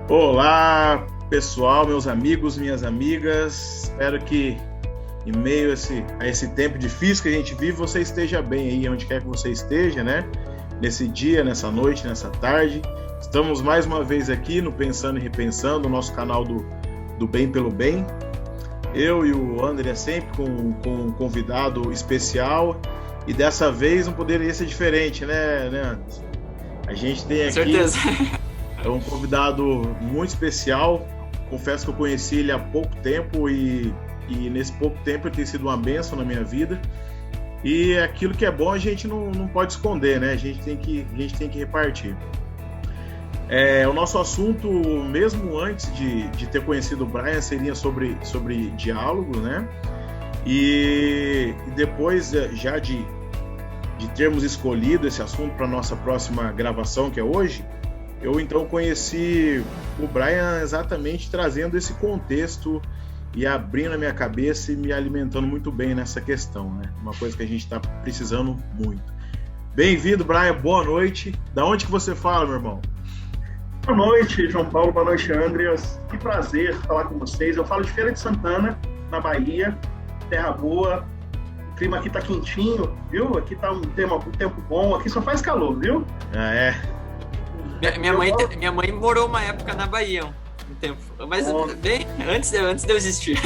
Olá, pessoal, meus amigos, minhas amigas. Espero que em meio a esse tempo difícil que a gente vive, você esteja bem aí, onde quer que você esteja, né? Nesse dia, nessa noite, nessa tarde. Estamos mais uma vez aqui no Pensando e Repensando, o nosso canal do Bem pelo Bem. Eu e o André sempre com um convidado especial. E dessa vez não poderia ser diferente, né? A gente tem Com aqui certeza. um convidado muito especial. Confesso que eu conheci ele há pouco tempo e nesse pouco tempo ele tem sido uma bênção na minha vida. E aquilo que é bom a gente não pode esconder, né? A gente tem que repartir. O nosso assunto, mesmo antes de ter conhecido o Brian, seria sobre diálogo, né? E depois já de termos escolhido esse assunto para a nossa próxima gravação, que é hoje, eu então conheci o Brian exatamente trazendo esse contexto e abrindo a minha cabeça e me alimentando muito bem nessa questão, né? Uma coisa que a gente está precisando muito. Bem-vindo, Brian, boa noite. Da onde que você fala, meu irmão? Boa noite, João Paulo, boa noite, Andreas. Que prazer falar com vocês. Eu falo de Feira de Santana, na Bahia, terra boa. O clima aqui tá quentinho, viu? Aqui tá um tempo bom, aqui só faz calor, viu? Ah, é? Minha mãe morou uma época na Bahia, um tempo. Mas bem antes de eu existir.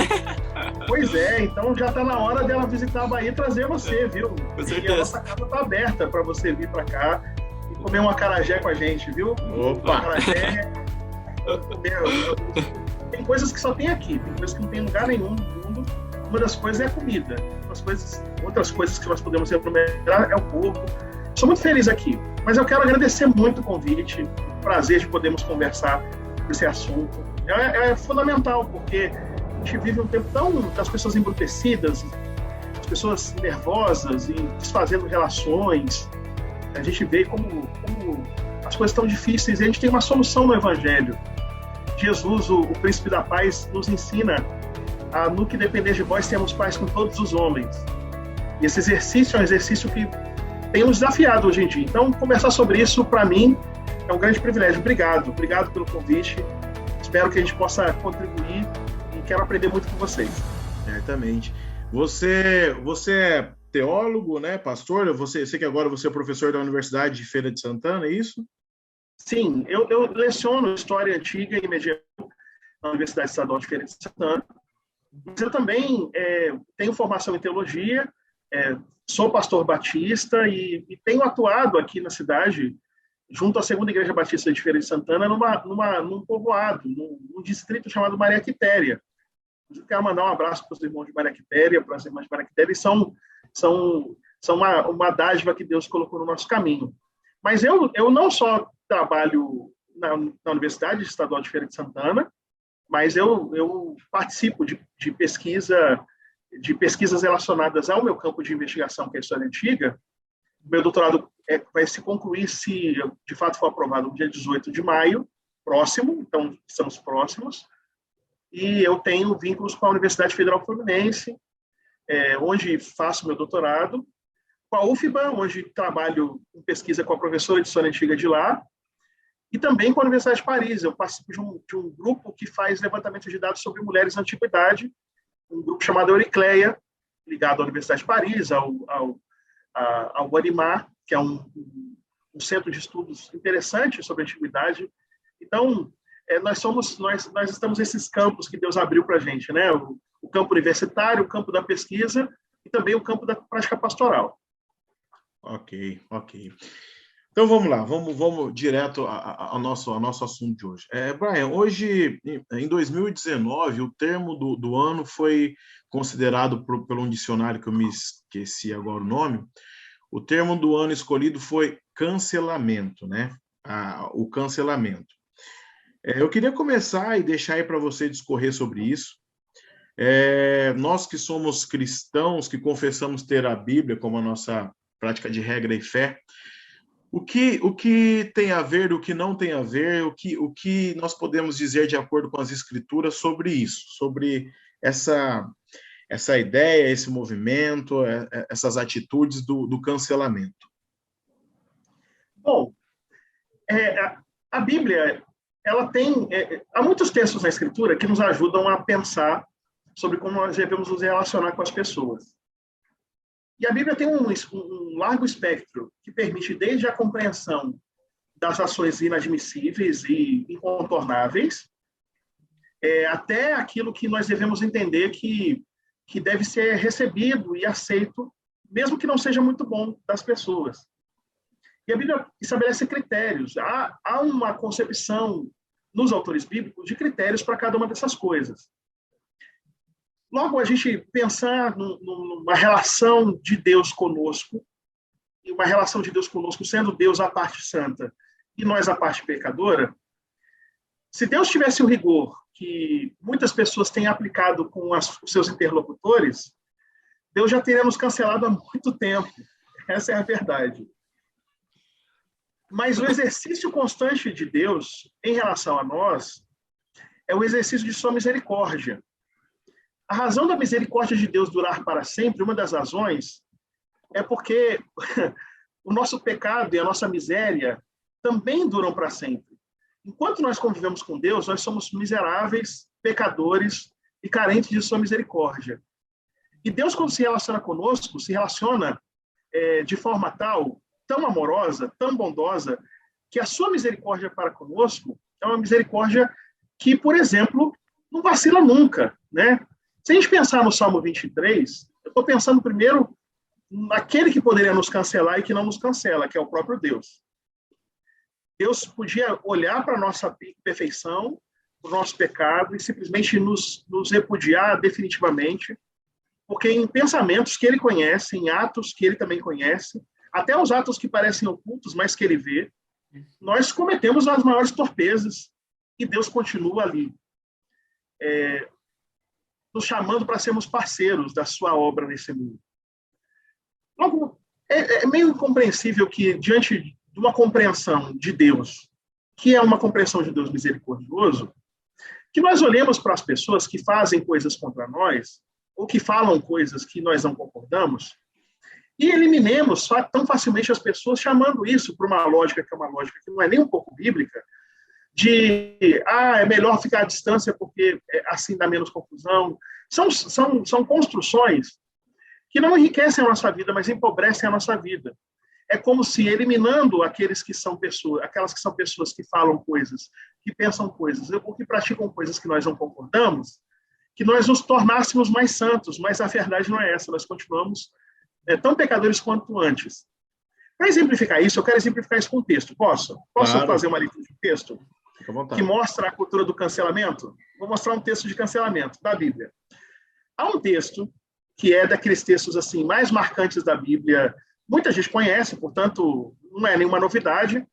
Pois é, então já tá na hora dela visitar a Bahia e trazer você, viu? Com E a certeza. nossa casa tá aberta para você vir para cá e comer um acarajé com a gente, viu? Opa! Acarajé. Tem coisas que só tem aqui, tem coisas que não tem em lugar nenhum no mundo. Uma das coisas é a comida. Outras coisas que nós podemos enumerar é o povo. Sou muito feliz aqui, mas eu quero agradecer muito o convite, o prazer de podermos conversar sobre esse assunto. É fundamental, porque a gente vive um tempo tão das pessoas embrutecidas, as pessoas nervosas e desfazendo relações. A gente vê como as coisas estão difíceis e a gente tem uma solução no Evangelho. Jesus, o príncipe da paz, nos ensina a, no que depender de vós, sermos paz com todos os homens. E esse exercício é um exercício que tem nos desafiado hoje em dia. Então, conversar sobre isso, para mim, é um grande privilégio. Obrigado pelo convite. Espero que a gente possa contribuir e quero aprender muito com vocês. Certamente. Você é teólogo, né, pastor? Sei que agora você é professor da Universidade de Feira de Santana, é isso? Sim, eu leciono História Antiga e Medieval na Universidade Estadual de Feira de Santana. Mas eu também tenho formação em teologia, sou pastor batista e tenho atuado aqui na cidade, junto à Segunda Igreja Batista de Feira de Santana, num povoado, num distrito chamado Maria Quitéria. Eu quero mandar um abraço para os irmãos de Maria Quitéria, para as irmãs de Maria Quitéria, e são uma dádiva que Deus colocou no nosso caminho. Mas eu não só trabalho na Universidade Estadual de Feira de Santana, mas eu participo de pesquisas relacionadas ao meu campo de investigação, que é a História Antiga. Meu doutorado vai se concluir, se de fato for aprovado, no dia 18 de maio, próximo, então estamos próximos, e eu tenho vínculos com a Universidade Federal Fluminense, onde faço meu doutorado, com a UFBA, onde trabalho em pesquisa com a professora de História Antiga de lá, e também com a Universidade de Paris. Eu participo de um grupo que faz levantamento de dados sobre mulheres na antiguidade, um grupo chamado Euricleia, ligado à Universidade de Paris, ao Guarimar, que é um centro de estudos interessante sobre a antiguidade. Então, nós estamos nesses campos que Deus abriu para a gente, né? O campo universitário, o campo da pesquisa e também o campo da prática pastoral. Ok. Então vamos lá, vamos direto ao nosso assunto de hoje. Brian, hoje, em 2019, o termo do ano foi considerado pelo um dicionário que eu me esqueci agora o nome. O termo do ano escolhido foi cancelamento, né? O cancelamento. Eu queria começar e deixar aí para você discorrer sobre isso. Nós que somos cristãos, que confessamos ter a Bíblia como a nossa prática de regra e fé, o que tem a ver, o que não tem a ver, o que nós podemos dizer de acordo com as Escrituras sobre isso, sobre essa ideia, esse movimento, essas atitudes do cancelamento? Bom, a Bíblia ela tem... há muitos textos na Escritura que nos ajudam a pensar sobre como nós devemos nos relacionar com as pessoas. E a Bíblia tem um largo espectro que permite desde a compreensão das ações inadmissíveis e incontornáveis, até aquilo que nós devemos entender que deve ser recebido e aceito, mesmo que não seja muito bom das pessoas. E a Bíblia estabelece critérios. Há uma concepção nos autores bíblicos de critérios para cada uma dessas coisas. Logo, a gente pensar numa relação de Deus conosco, e uma relação de Deus conosco sendo Deus a parte santa e nós a parte pecadora, se Deus tivesse o rigor que muitas pessoas têm aplicado com os seus interlocutores, Deus já teria nos cancelado há muito tempo. Essa é a verdade. Mas o exercício constante de Deus em relação a nós é o exercício de sua misericórdia. A razão da misericórdia de Deus durar para sempre, uma das razões, é porque o nosso pecado e a nossa miséria também duram para sempre. Enquanto nós convivemos com Deus, nós somos miseráveis, pecadores e carentes de sua misericórdia. E Deus, quando se relaciona conosco, se relaciona de forma tão amorosa, tão bondosa, que a sua misericórdia para conosco é uma misericórdia que, por exemplo, não vacila nunca, né? Se a gente pensar no Salmo 23, eu estou pensando primeiro naquele que poderia nos cancelar e que não nos cancela, que é o próprio Deus. Deus podia olhar para a nossa perfeição, para o nosso pecado, e simplesmente nos repudiar definitivamente, porque em pensamentos que ele conhece, em atos que ele também conhece, até os atos que parecem ocultos, mas que ele vê, nós cometemos as maiores torpezas, e Deus continua ali, nos chamando para sermos parceiros da sua obra nesse mundo. Logo, é meio incompreensível que, diante de uma compreensão de Deus, que é uma compreensão de Deus misericordioso, que nós olhemos para as pessoas que fazem coisas contra nós, ou que falam coisas que nós não concordamos, e eliminemos tão facilmente as pessoas, chamando isso para uma lógica que é uma lógica que não é nem um pouco bíblica, de, é melhor ficar à distância porque assim dá menos confusão. São construções que não enriquecem a nossa vida, mas empobrecem a nossa vida. É como se, eliminando aquelas que são pessoas que falam coisas, que pensam coisas, ou que praticam coisas que nós não concordamos, que nós nos tornássemos mais santos, mas a verdade não é essa, nós continuamos tão pecadores quanto antes. Para exemplificar isso, eu quero exemplificar isso com um texto. Posso Claro. fazer uma leitura de texto Fica à vontade. que mostra a cultura do cancelamento? Vou mostrar um texto de cancelamento da Bíblia. Há um texto que é daqueles textos assim mais marcantes da Bíblia, muita gente conhece, portanto, não é nenhuma novidade,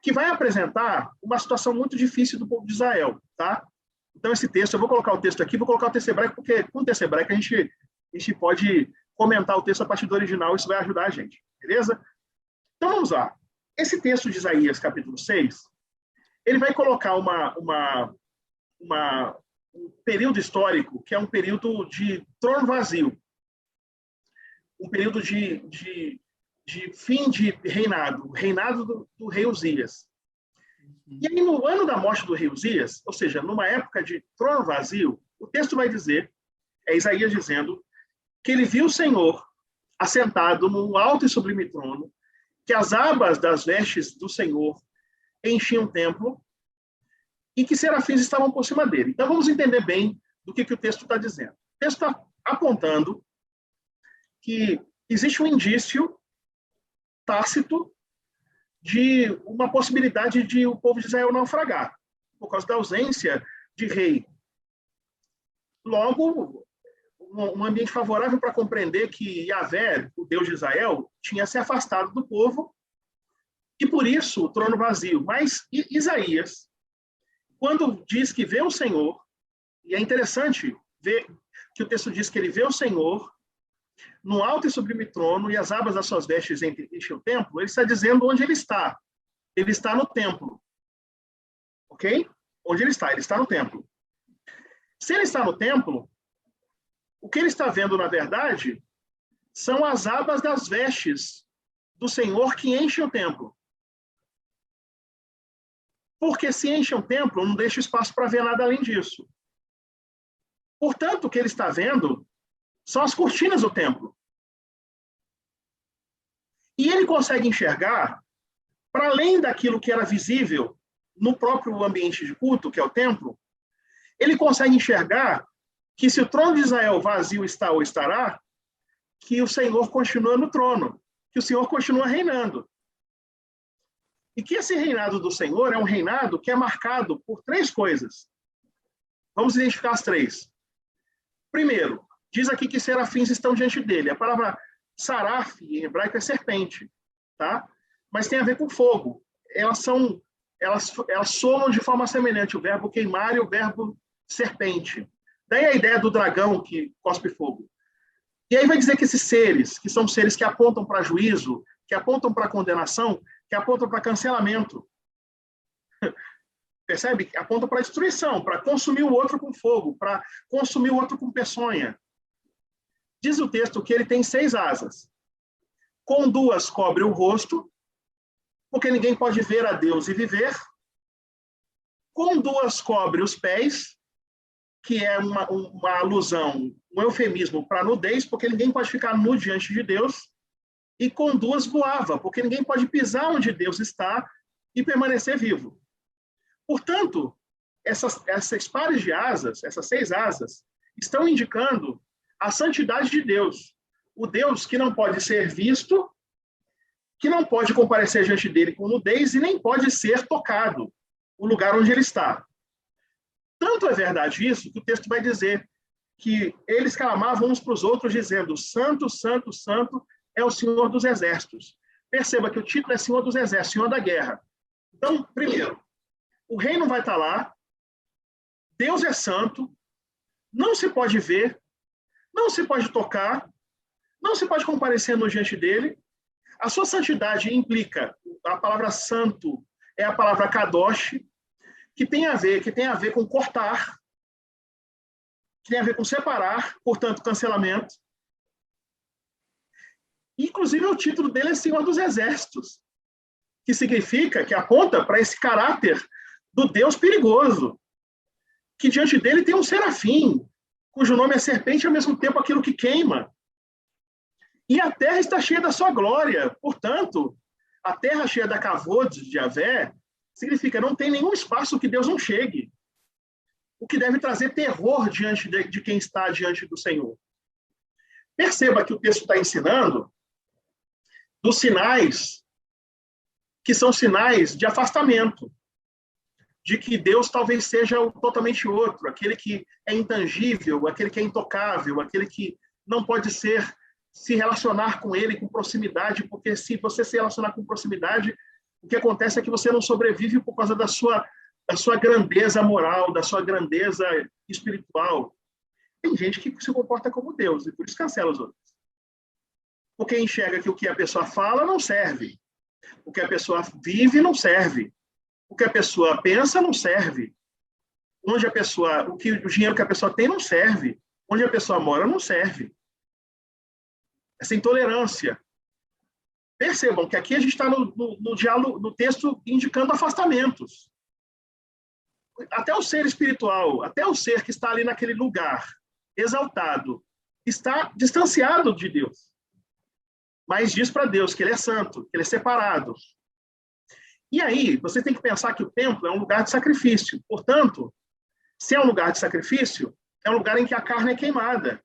que vai apresentar uma situação muito difícil do povo de Israel, tá? Então, esse texto, eu vou colocar o texto aqui, vou colocar o texto hebraico, porque com o texto hebraico a gente pode comentar o texto a partir do original, isso vai ajudar a gente, beleza? Então, vamos lá. Esse texto de Isaías, capítulo 6, ele vai colocar um período histórico, que é um período de trono vazio, um período de fim de reinado do rei Uzias. E aí, no ano da morte do rei Uzias, ou seja, numa época de trono vazio, o texto vai dizer, Isaías dizendo, que ele viu o Senhor assentado num alto e sublime trono, que as abas das vestes do Senhor enchiam o templo e que serafins estavam por cima dele. Então, vamos entender bem do que o texto está dizendo. O texto está apontando que existe um indício tácito de uma possibilidade de o povo de Israel naufragar, por causa da ausência de rei. Logo, um ambiente favorável para compreender que Yahvé, o Deus de Israel, tinha se afastado do povo, e por isso o trono vazio. Mas Isaías, quando diz que vê o Senhor, e é interessante ver que o texto diz que ele vê o Senhor no alto e sublime trono, e as abas das suas vestes enchem o templo, ele está dizendo onde ele está. Ele está no templo. Ok? Onde ele está? Ele está no templo. Se ele está no templo, o que ele está vendo, na verdade, são as abas das vestes do Senhor que enchem o templo. Porque se enche um templo, não deixa espaço para ver nada além disso. Portanto, o que ele está vendo são as cortinas do templo. E ele consegue enxergar, para além daquilo que era visível no próprio ambiente de culto, que é o templo, ele consegue enxergar que se o trono de Israel vazio está ou estará, que o Senhor continua no trono, que o Senhor continua reinando. E que esse reinado do Senhor é um reinado que é marcado por 3 coisas. Vamos identificar as 3. Primeiro, diz aqui que serafins estão diante dele. A palavra saraf, em hebraico, é serpente, tá? Mas tem a ver com fogo. Elas somam de forma semelhante o verbo queimar e o verbo serpente. Daí a ideia do dragão que cospe fogo. E aí vai dizer que esses seres, que são seres que apontam para juízo, que apontam para condenação, que apontam para cancelamento. Percebe? Apontam para destruição, para consumir o outro com fogo, para consumir o outro com peçonha. Diz o texto que ele tem 6 asas. Com 2 cobre o rosto, porque ninguém pode ver a Deus e viver. Com 2 cobre os pés, que é uma alusão, um eufemismo para nudez, porque ninguém pode ficar nu diante de Deus. E com 2 voava, porque ninguém pode pisar onde Deus está e permanecer vivo. Portanto, essas pares de asas, essas 6 asas, estão indicando a santidade de Deus. O Deus que não pode ser visto, que não pode comparecer diante dele com nudez e nem pode ser tocado, o lugar onde ele está. Tanto é verdade isso que o texto vai dizer que eles clamavam uns para os outros dizendo: Santo, Santo, Santo é o Senhor dos Exércitos. Perceba que o título é Senhor dos Exércitos, Senhor da Guerra. Então, primeiro, o reino vai estar lá, Deus é santo, não se pode ver, não se pode tocar, não se pode comparecer no diante dele. A sua santidade implica, a palavra santo é a palavra kadosh, que tem a ver com cortar, que tem a ver com separar, portanto, cancelamento. Inclusive, o título dele é Senhor dos Exércitos, que significa, que aponta para esse caráter do Deus perigoso, que diante dele tem um serafim, cujo nome é serpente e, ao mesmo tempo, aquilo que queima. E a terra está cheia da sua glória. Portanto, a terra cheia da kavod de Yahvé significa não tem nenhum espaço que Deus não chegue, o que deve trazer terror diante de quem está diante do Senhor. Perceba que o texto está ensinando dos sinais que são sinais de afastamento, de que Deus talvez seja totalmente outro, aquele que é intangível, aquele que é intocável, aquele que não pode se relacionar com ele com proximidade, porque se você se relacionar com proximidade, o que acontece é que você não sobrevive por causa da sua grandeza moral, da sua grandeza espiritual. Tem gente que se comporta como Deus, e por isso cancela os outros. Porque enxerga que o que a pessoa fala não serve, o que a pessoa vive não serve, o que a pessoa pensa não serve, o dinheiro que a pessoa tem não serve, onde a pessoa mora não serve. Essa intolerância. Percebam que aqui a gente está no diálogo, no texto indicando afastamentos. Até o ser espiritual, até o ser que está ali naquele lugar exaltado, está distanciado de Deus. Mas diz para Deus que ele é santo, que ele é separado. E aí, você tem que pensar que o templo é um lugar de sacrifício. Portanto, se é um lugar de sacrifício, é um lugar em que a carne é queimada.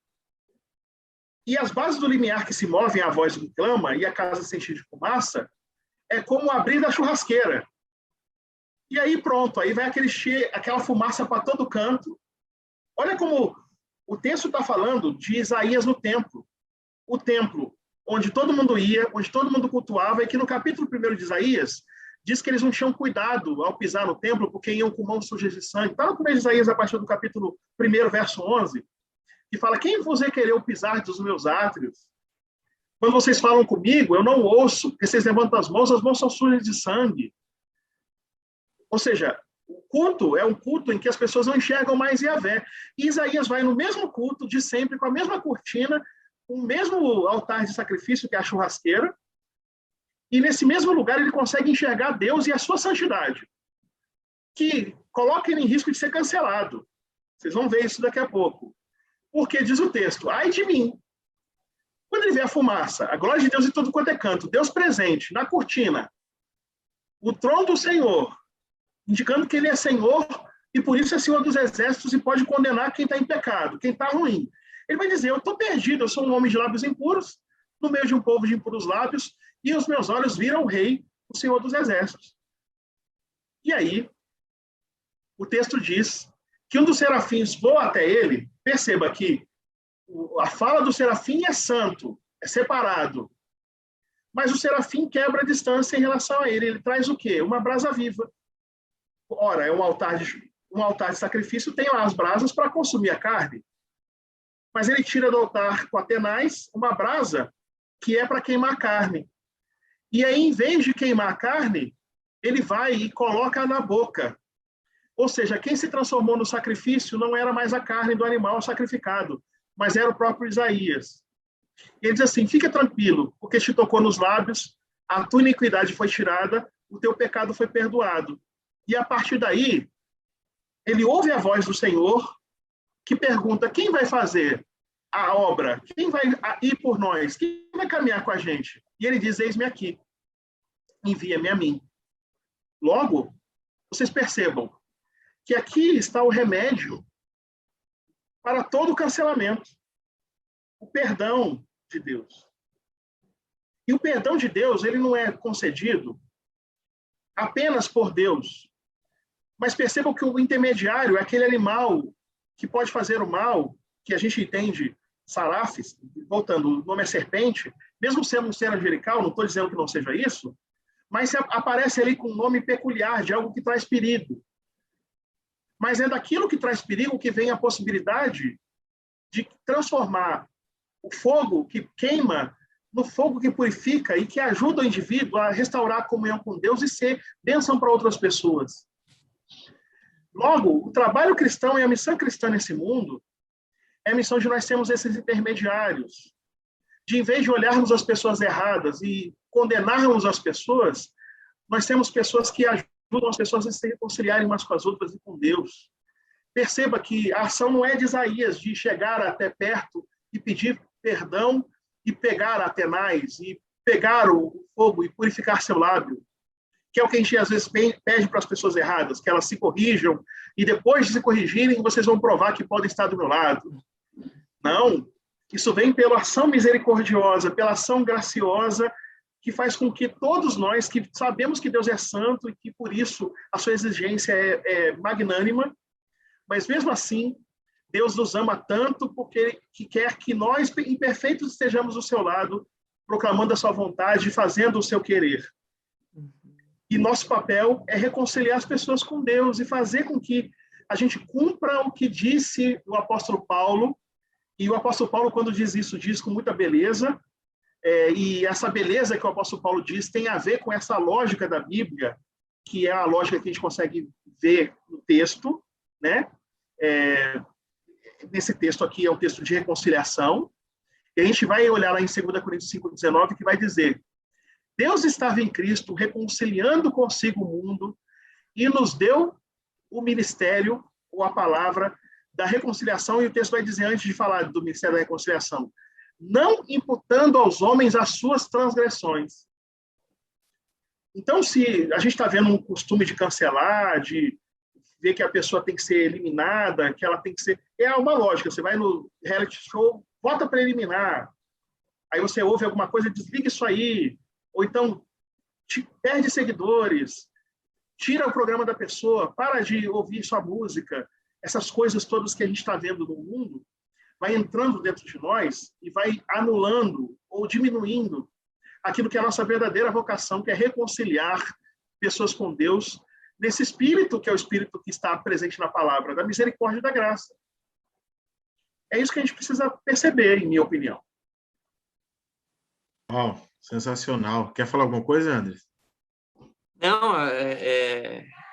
E as bases do limiar que se movem à voz que clama e a casa se enche de fumaça é como o abrir da churrasqueira. E aí pronto, aí vai aquela fumaça para todo canto. Olha como o texto está falando de Isaías no templo. O templo onde todo mundo ia, onde todo mundo cultuava, e que no capítulo 1 de Isaías diz que eles não tinham cuidado ao pisar no templo porque iam com mãos sujas de sangue. Está no primeiro de Isaías, a partir do capítulo 1, verso 11, que fala: quem vos requereu pisar dos meus átrios? Quando vocês falam comigo, eu não ouço, porque vocês levantam as mãos são sujas de sangue. Ou seja, o culto é um culto em que as pessoas não enxergam mais Yahvé. E Isaías vai no mesmo culto de sempre, com a mesma cortina, com o mesmo altar de sacrifício, que é a churrasqueira, e nesse mesmo lugar ele consegue enxergar Deus e a sua santidade. que coloca ele em risco de ser cancelado. Vocês vão ver isso daqui a pouco. Porque diz o texto, ai de mim. Quando ele vê a fumaça, a glória de Deus em todo quanto é canto, Deus presente, na cortina, o trono do Senhor, indicando que ele é Senhor e por isso é Senhor dos exércitos e pode condenar quem está em pecado, quem está ruim. Ele vai dizer, eu estou perdido, eu sou um homem de lábios impuros, no meio de um povo de impuros lábios, e os meus olhos viram o rei, o Senhor dos exércitos. E aí, o texto diz que um dos serafins voa até ele, perceba que a fala do serafim é santo, é separado, mas o serafim quebra a distância em relação a ele. Ele traz o quê? Uma brasa viva. Ora, é um altar de sacrifício, tem lá as brasas para consumir a carne. Mas ele tira do altar com atenais uma brasa que é para queimar a carne. E aí, em vez de queimar a carne, ele vai e coloca na boca. Ou seja, quem se transformou no sacrifício não era mais a carne do animal sacrificado, mas era o próprio Isaías. Ele diz assim, fica tranquilo, porque te tocou nos lábios, a tua iniquidade foi tirada, o teu pecado foi perdoado. E a partir daí, ele ouve a voz do Senhor, que pergunta, quem vai fazer a obra? Quem vai ir por nós? Quem vai caminhar com a gente? E ele diz, eis-me aqui, envia-me a mim. Logo, vocês percebam que aqui está o remédio para todo o cancelamento. O perdão de Deus. E o perdão de Deus, ele não é concedido apenas por Deus. Mas percebam que o intermediário é aquele animal que pode fazer o mal, que a gente entende, sarafes, voltando, o nome é serpente, mesmo sendo um ser angelical, não estou dizendo que não seja isso, mas aparece ali com um nome peculiar, de algo que traz perigo. Mas é daquilo que traz perigo que vem a possibilidade de transformar o fogo que queima no fogo que purifica e que ajuda o indivíduo a restaurar a comunhão com Deus e ser bênção para outras pessoas. Logo, o trabalho cristão e a missão cristã nesse mundo é a missão de nós sermos esses intermediários, de em vez de olharmos as pessoas erradas e condenarmos as pessoas, nós temos pessoas que ajudam as pessoas a se reconciliarem umas com as outras e com Deus. Perceba que a ação não é de Isaías, de chegar até perto e pedir perdão e pegar atenais e pegar o fogo e purificar seu lábio, que é o que a gente às vezes pede para as pessoas erradas, que elas se corrijam e depois de se corrigirem, vocês vão provar que podem estar do meu lado. Não, isso vem pela ação misericordiosa, pela ação graciosa, que faz com que todos nós, que sabemos que Deus é santo e que por isso a sua exigência é magnânima, mas mesmo assim, Deus nos ama tanto porque quer que nós, imperfeitos, estejamos do seu lado, proclamando a sua vontade e fazendo o seu querer. E nosso papel é reconciliar as pessoas com Deus e fazer com que a gente cumpra o que disse o apóstolo Paulo. E o apóstolo Paulo, quando diz isso, diz com muita beleza. E essa beleza que o apóstolo Paulo diz tem a ver com essa lógica da Bíblia, que é a lógica que a gente consegue ver no texto, né? Nesse texto aqui é um texto de reconciliação. E a gente vai olhar lá em 2 Coríntios 5,19, que vai dizer: Deus estava em Cristo reconciliando consigo o mundo e nos deu o ministério, ou a palavra, da reconciliação. E o texto vai dizer, antes de falar do ministério da reconciliação, não imputando aos homens as suas transgressões. Então, se a gente está vendo um costume de cancelar, de ver que a pessoa tem que ser eliminada, que ela tem que ser... É uma lógica, você vai no reality show, vota para eliminar. Aí você ouve alguma coisa, desliga isso aí. Ou então, perde seguidores, tira o programa da pessoa, para de ouvir sua música. Essas coisas todas que a gente está vendo no mundo, vai entrando dentro de nós e vai anulando ou diminuindo aquilo que é a nossa verdadeira vocação, que é reconciliar pessoas com Deus, nesse espírito que é o espírito que está presente na palavra, da misericórdia e da graça. É isso que a gente precisa perceber, em minha opinião. Uau, sensacional. Quer falar alguma coisa, André? Não,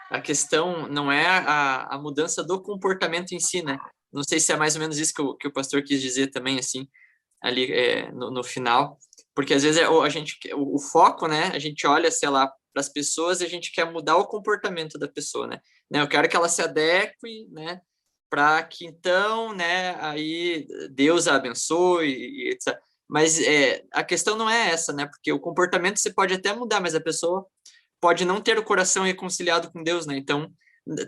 a questão não é a mudança do comportamento em si, né? Não sei se é mais ou menos isso que o pastor quis dizer também, assim, ali no final. Porque às vezes o foco, né? A gente olha, sei lá, para as pessoas, a gente quer mudar o comportamento da pessoa, né? Eu quero que ela se adeque, né? Para que então, né? Aí Deus a abençoe e etc. Mas a questão não é essa, né? Porque o comportamento você pode até mudar, mas a pessoa pode não ter o coração reconciliado com Deus, né? Então,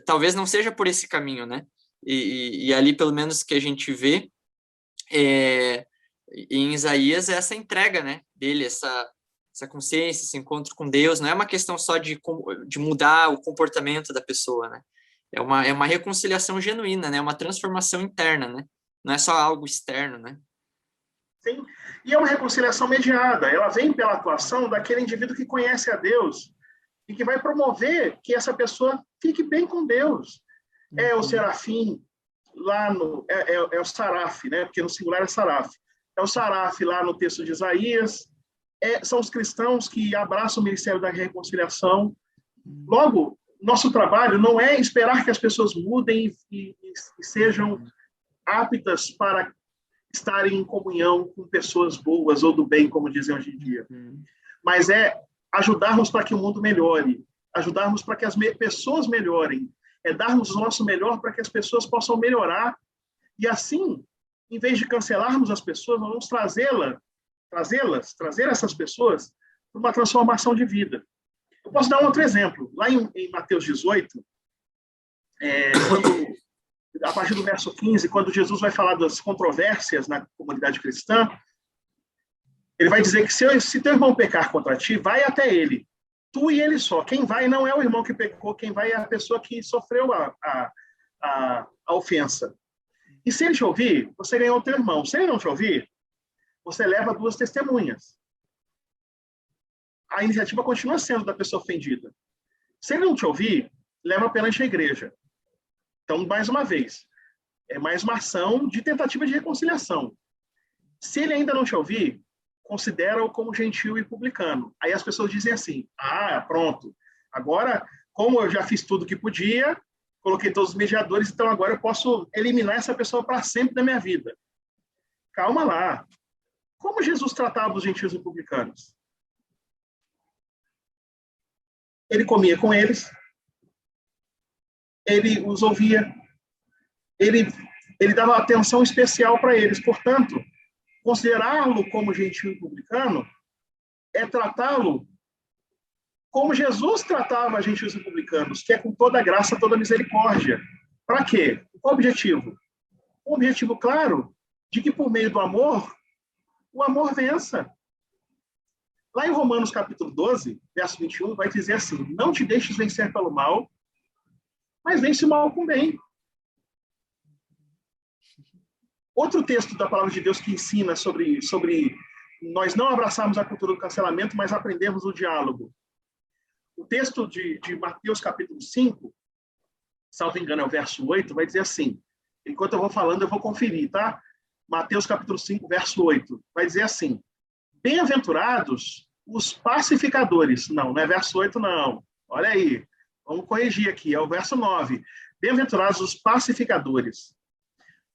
talvez não seja por esse caminho, né? E ali, pelo menos, que a gente vê em Isaías, é essa entrega, né? Dele, essa consciência, esse encontro com Deus. Não é uma questão só de mudar o comportamento da pessoa, né? É uma reconciliação genuína, né? Uma transformação interna, né? Não é só algo externo, né? Sim, e é uma reconciliação mediada. Ela vem pela atuação daquele indivíduo que conhece a Deus e que vai promover que essa pessoa fique bem com Deus. É o serafim lá no... É o saraf, né? Porque no singular é saraf. É o saraf lá no texto de Isaías. São os cristãos que abraçam o ministério da reconciliação. Logo, nosso trabalho não é esperar que as pessoas mudem e sejam aptas para estarem em comunhão com pessoas boas ou do bem, como dizem hoje em dia. Mas é ajudarmos para que o mundo melhore, ajudarmos para que as pessoas melhorem, darmos o nosso melhor para que as pessoas possam melhorar. E assim, em vez de cancelarmos as pessoas, nós vamos trazer essas pessoas para uma transformação de vida. Eu posso dar um outro exemplo. Lá em Mateus 18, a partir do verso 15, quando Jesus vai falar das controvérsias na comunidade cristã, ele vai dizer que se teu irmão pecar contra ti, vai até ele. Tu e ele só. Quem vai não é o irmão que pecou, quem vai é a pessoa que sofreu a ofensa. E se ele te ouvir, você ganhou o teu irmão. Se ele não te ouvir, você leva 2 testemunhas. A iniciativa continua sendo da pessoa ofendida. Se ele não te ouvir, leva perante a igreja. Então, mais uma vez, é mais uma ação de tentativa de reconciliação. Se ele ainda não te ouvir, considera-o como gentil e publicano. Aí as pessoas dizem assim, pronto, agora, como eu já fiz tudo que podia, coloquei todos os mediadores, então agora eu posso eliminar essa pessoa para sempre da minha vida. Calma lá. Como Jesus tratava os gentios e publicanos? Ele comia com eles, ele os ouvia, ele dava atenção especial para eles. Portanto, considerá-lo como gentil e publicano é tratá-lo como Jesus tratava gentios e publicanos, que é com toda a graça, toda a misericórdia. Para quê? Qual o objetivo? Um objetivo claro de que, por meio do amor, o amor vença. Lá em Romanos capítulo 12, verso 21, vai dizer assim, não te deixes vencer pelo mal, mas vence o mal com o bem. Outro texto da palavra de Deus que ensina sobre nós não abraçarmos a cultura do cancelamento, mas aprendermos o diálogo. O texto de Mateus capítulo 5, salvo engano é o verso 8, vai dizer assim, enquanto eu vou falando, eu vou conferir, tá? Mateus capítulo 5, verso 8, vai dizer assim, bem-aventurados os pacificadores. Não é verso 8, não. Olha aí, vamos corrigir aqui, é o verso 9. Bem-aventurados os pacificadores,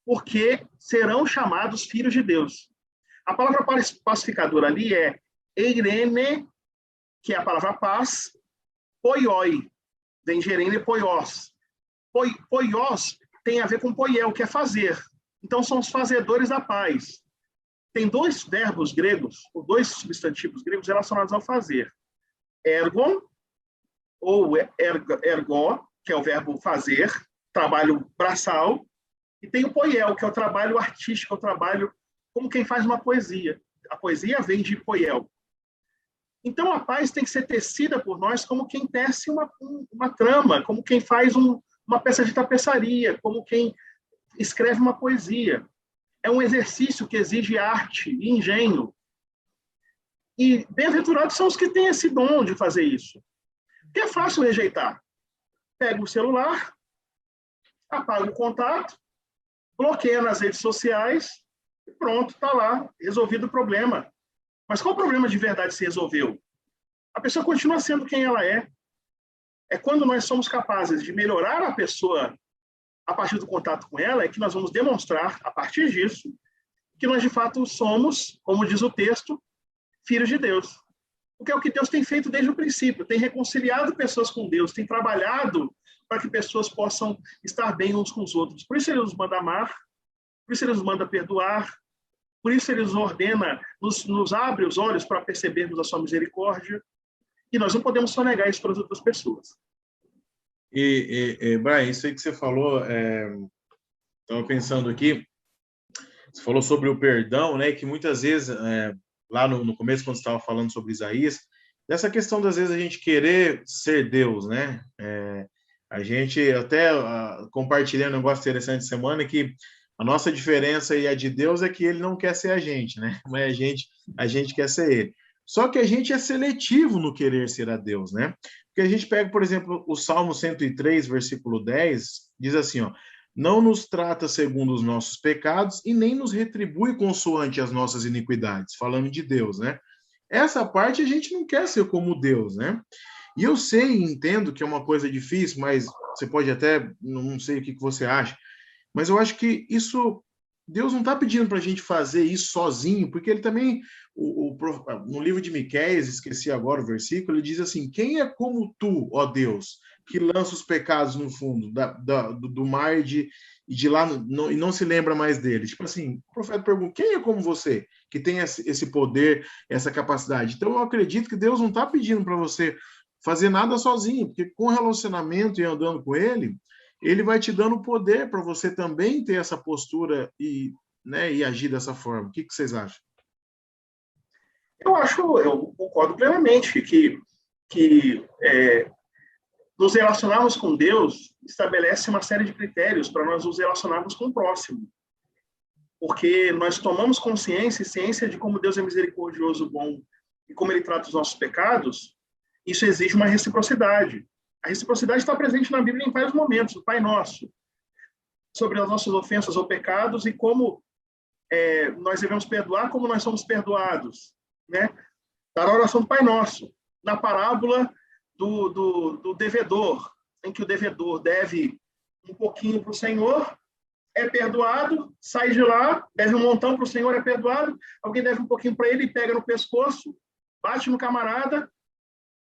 porque serão chamados filhos de Deus. A palavra pacificador ali é eirene, que é a palavra paz, poioi, vem de erene poios. Poios tem a ver com poiel, que é fazer. Então, são os fazedores da paz. Tem 2 verbos gregos, ou 2 substantivos gregos relacionados ao fazer. Ergon, ou ergo, que é o verbo fazer, trabalho braçal, e tem o poiel, que é o trabalho artístico, o trabalho como quem faz uma poesia. A poesia vem de poiel. Então, a paz tem que ser tecida por nós como quem tece uma trama, como quem faz uma peça de tapeçaria, como quem escreve uma poesia. É um exercício que exige arte e engenho. E bem-aventurados são os que têm esse dom de fazer isso. Porque é fácil rejeitar. Pega o celular, apaga o contato, bloqueia nas redes sociais e pronto, está lá, resolvido o problema. Mas qual o problema de verdade se resolveu? A pessoa continua sendo quem ela é. É quando nós somos capazes de melhorar a pessoa a partir do contato com ela, é que nós vamos demonstrar, a partir disso, que nós de fato somos, como diz o texto, filhos de Deus. Porque é o que Deus tem feito desde o princípio, tem reconciliado pessoas com Deus, tem trabalhado para que pessoas possam estar bem uns com os outros. Por isso ele nos manda amar, por isso ele nos manda perdoar, por isso ele nos ordena, nos abre os olhos para percebermos a sua misericórdia, e nós não podemos só negar isso para as outras pessoas. Brian, isso aí que você falou, estava pensando aqui, você falou sobre o perdão, né, que muitas vezes, lá no começo, quando você estava falando sobre Isaías, dessa questão das vezes a gente querer ser Deus, né? A gente até compartilhei um negócio interessante essa semana, que a nossa diferença e a de Deus é que ele não quer ser a gente, né? Mas a gente quer ser ele. Só que a gente é seletivo no querer ser a Deus, né? Porque a gente pega, por exemplo, o Salmo 103, versículo 10, diz assim, ó, não nos trata segundo os nossos pecados e nem nos retribui consoante as nossas iniquidades, falando de Deus, né? Essa parte a gente não quer ser como Deus, né? E eu sei e entendo que é uma coisa difícil, mas você pode até, não sei o que você acha, mas eu acho que isso, Deus não está pedindo para a gente fazer isso sozinho, porque ele também, no livro de Miqueias, esqueci agora o versículo, ele diz assim, quem é como tu, ó Deus, que lança os pecados no fundo do mar e de lá e não se lembra mais dele? Tipo assim, o profeta pergunta, quem é como você, que tem esse poder, essa capacidade? Então eu acredito que Deus não está pedindo para você fazer nada sozinho, porque com relacionamento e andando com ele, ele vai te dando poder para você também ter essa postura e agir dessa forma. O que vocês acham? Eu concordo plenamente que nos relacionarmos com Deus estabelece uma série de critérios para nós nos relacionarmos com o próximo. Porque nós tomamos consciência e ciência de como Deus é misericordioso, bom, e como ele trata os nossos pecados. Isso exige uma reciprocidade. A reciprocidade está presente na Bíblia em vários momentos, o Pai Nosso, sobre as nossas ofensas ou pecados e como nós devemos perdoar, como nós somos perdoados, né? Da oração do Pai Nosso, na parábola do devedor, em que o devedor deve um pouquinho para o Senhor, é perdoado, sai de lá, deve um montão para o Senhor, é perdoado, alguém deve um pouquinho para ele, pega no pescoço, bate no camarada,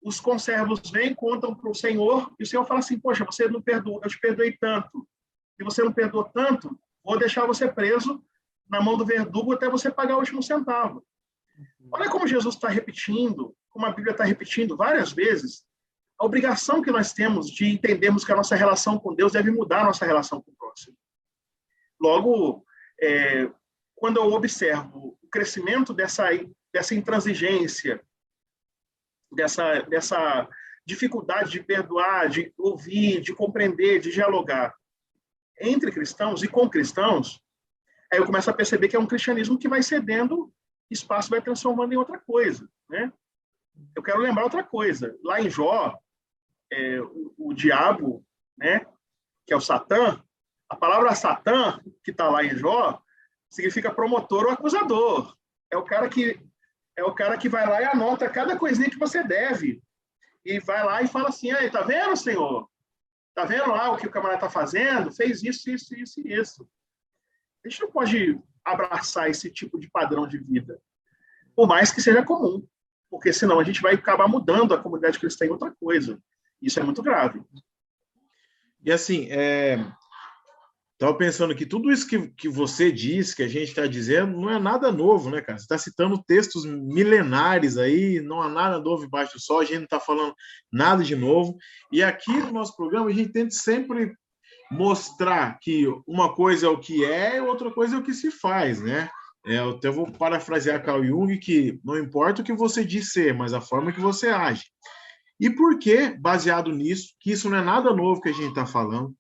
os conservos vêm, contam para o Senhor, e o Senhor fala assim, poxa, você não perdoou, eu te perdoei tanto, e você não perdoou tanto, vou deixar você preso na mão do verdugo até você pagar o último centavo. Olha como Jesus está repetindo, como a Bíblia está repetindo várias vezes, a obrigação que nós temos de entendermos que a nossa relação com Deus deve mudar a nossa relação com o próximo. Logo, quando eu observo o crescimento dessa intransigência, dessa dificuldade de perdoar, de ouvir, de compreender, de dialogar entre cristãos e com cristãos, aí eu começo a perceber que é um cristianismo que vai cedendo espaço, vai transformando em outra coisa, né? Eu quero lembrar outra coisa. Lá em Jó, o diabo, né, que é o Satã, a palavra Satã, que está lá em Jó, significa promotor ou acusador. É o cara que vai lá e anota cada coisinha que você deve. E vai lá e fala assim, tá vendo, Senhor? Tá vendo lá o que o camarada está fazendo? Fez isso, isso, isso e isso. A gente não pode abraçar esse tipo de padrão de vida, por mais que seja comum, porque senão a gente vai acabar mudando a comunidade cristã em outra coisa. Isso é muito grave. E assim, estava pensando que tudo isso que você disse, que a gente está dizendo, não é nada novo, né, cara? Você está citando textos milenares aí, não há nada novo embaixo do sol, a gente não está falando nada de novo. E aqui no nosso programa, a gente tenta sempre mostrar que uma coisa é o que é e outra coisa é o que se faz, né? Eu até vou parafrasear Carl Jung, que não importa o que você diz ser, mas a forma que você age. E por que, baseado nisso, que isso não é nada novo que a gente está falando,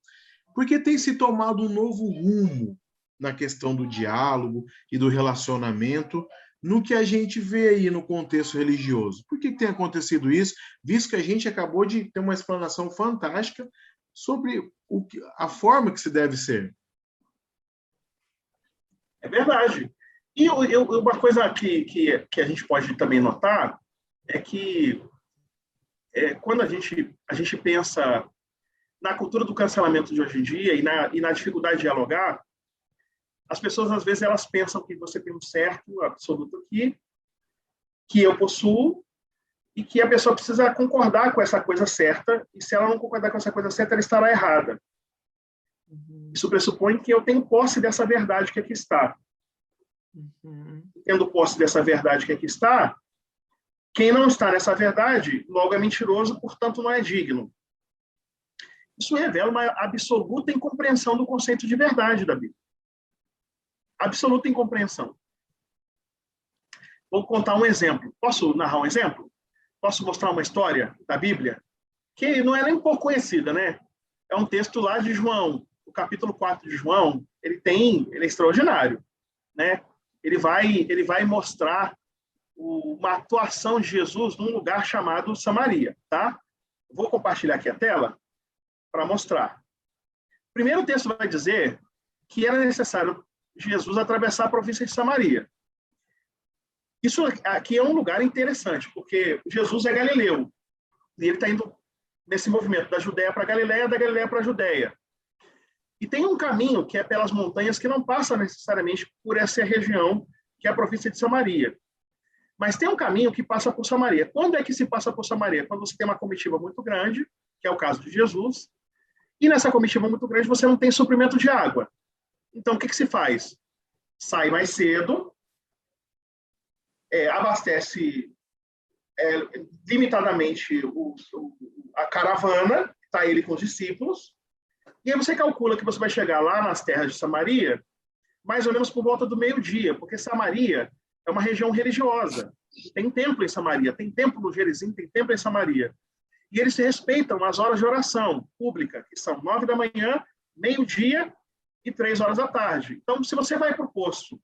porque tem se tomado um novo rumo na questão do diálogo e do relacionamento no que a gente vê aí no contexto religioso. Por que tem acontecido isso? Visto que a gente acabou de ter uma explanação fantástica sobre a forma que se deve ser. É verdade. E uma coisa que a gente pode também notar é que quando a gente pensa na cultura do cancelamento de hoje em dia e na dificuldade de dialogar, as pessoas, às vezes, elas pensam que você tem um certo absoluto aqui, que eu possuo, e que a pessoa precisa concordar com essa coisa certa, e se ela não concordar com essa coisa certa, ela estará errada. Isso pressupõe que eu tenho posse dessa verdade que aqui está. Tendo posse dessa verdade que aqui está, quem não está nessa verdade, logo é mentiroso, portanto não é digno. Isso revela uma absoluta incompreensão do conceito de verdade da Bíblia. Absoluta incompreensão. Vou contar um exemplo. Posso narrar um exemplo? Posso mostrar uma história da Bíblia? Que não é nem um pouco conhecida, né? É um texto lá de João, o capítulo 4 de João. Ele é extraordinário, né? Ele vai mostrar uma atuação de Jesus num lugar chamado Samaria, tá? Vou compartilhar aqui a tela para mostrar. Primeiro, o texto vai dizer que era necessário Jesus atravessar a província de Samaria. Isso aqui é um lugar interessante, porque Jesus é galileu, e ele está indo nesse movimento da Judéia para a Galileia, da Galileia para a Judéia. E tem um caminho que é pelas montanhas que não passa necessariamente por essa região, que é a província de Samaria. Mas tem um caminho que passa por Samaria. Quando é que se passa por Samaria? Quando você tem uma comitiva muito grande, que é o caso de Jesus, e nessa comitiva muito grande você não tem suprimento de água. Então, o que se faz? Sai mais cedo, abastece limitadamente a caravana, está ele com os discípulos, e aí você calcula que você vai chegar lá nas terras de Samaria, mais ou menos por volta do meio-dia, porque Samaria é uma região religiosa. Tem templo em Samaria, tem templo no Gerizim, tem templo em Samaria. E eles se respeitam as horas de oração pública, que são 9 da manhã, meio-dia e 3 horas da tarde. Então, se você vai para o posto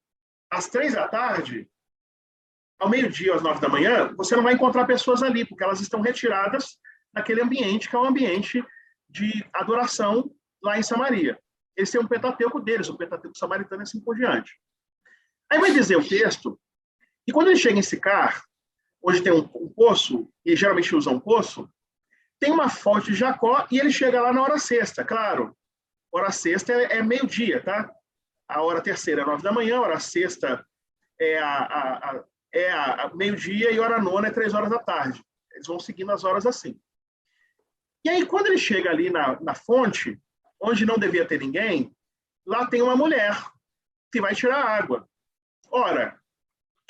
às 3 da tarde, ao meio-dia, às 9 da manhã, você não vai encontrar pessoas ali, porque elas estão retiradas daquele ambiente, que é um ambiente de adoração lá em Samaria. Eles têm um Pentateuco deles, o Pentateuco samaritano e assim por diante. Aí vai dizer o texto, e quando ele chega em Sicar, onde tem um poço, e geralmente usa um poço, tem uma fonte de Jacó, e ele chega lá na hora sexta, claro. Hora sexta é meio-dia, tá? A hora terceira é 9 da manhã, a hora sexta é a meio-dia, e a hora nona é 3 horas da tarde. Eles vão seguindo as horas assim. E aí, quando ele chega ali na fonte, onde não devia ter ninguém, lá tem uma mulher que vai tirar água. Ora,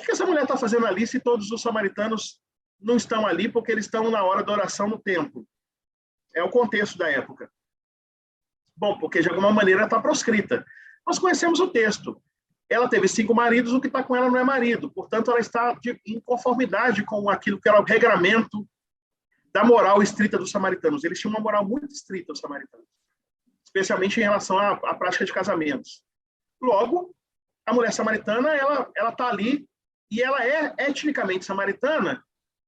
o que essa mulher está fazendo ali se todos os samaritanos não estão ali porque eles estão na hora da oração no templo? É o contexto da época. Bom, porque de alguma maneira está proscrita. Nós conhecemos o texto. Ela teve 5 maridos, o que está com ela não é marido. Portanto, ela está em conformidade com aquilo que era o regramento da moral estrita dos samaritanos. Eles tinham uma moral muito estrita, os samaritanos, especialmente em relação à prática de casamentos. Logo, a mulher samaritana, ela está ali, e ela é etnicamente samaritana,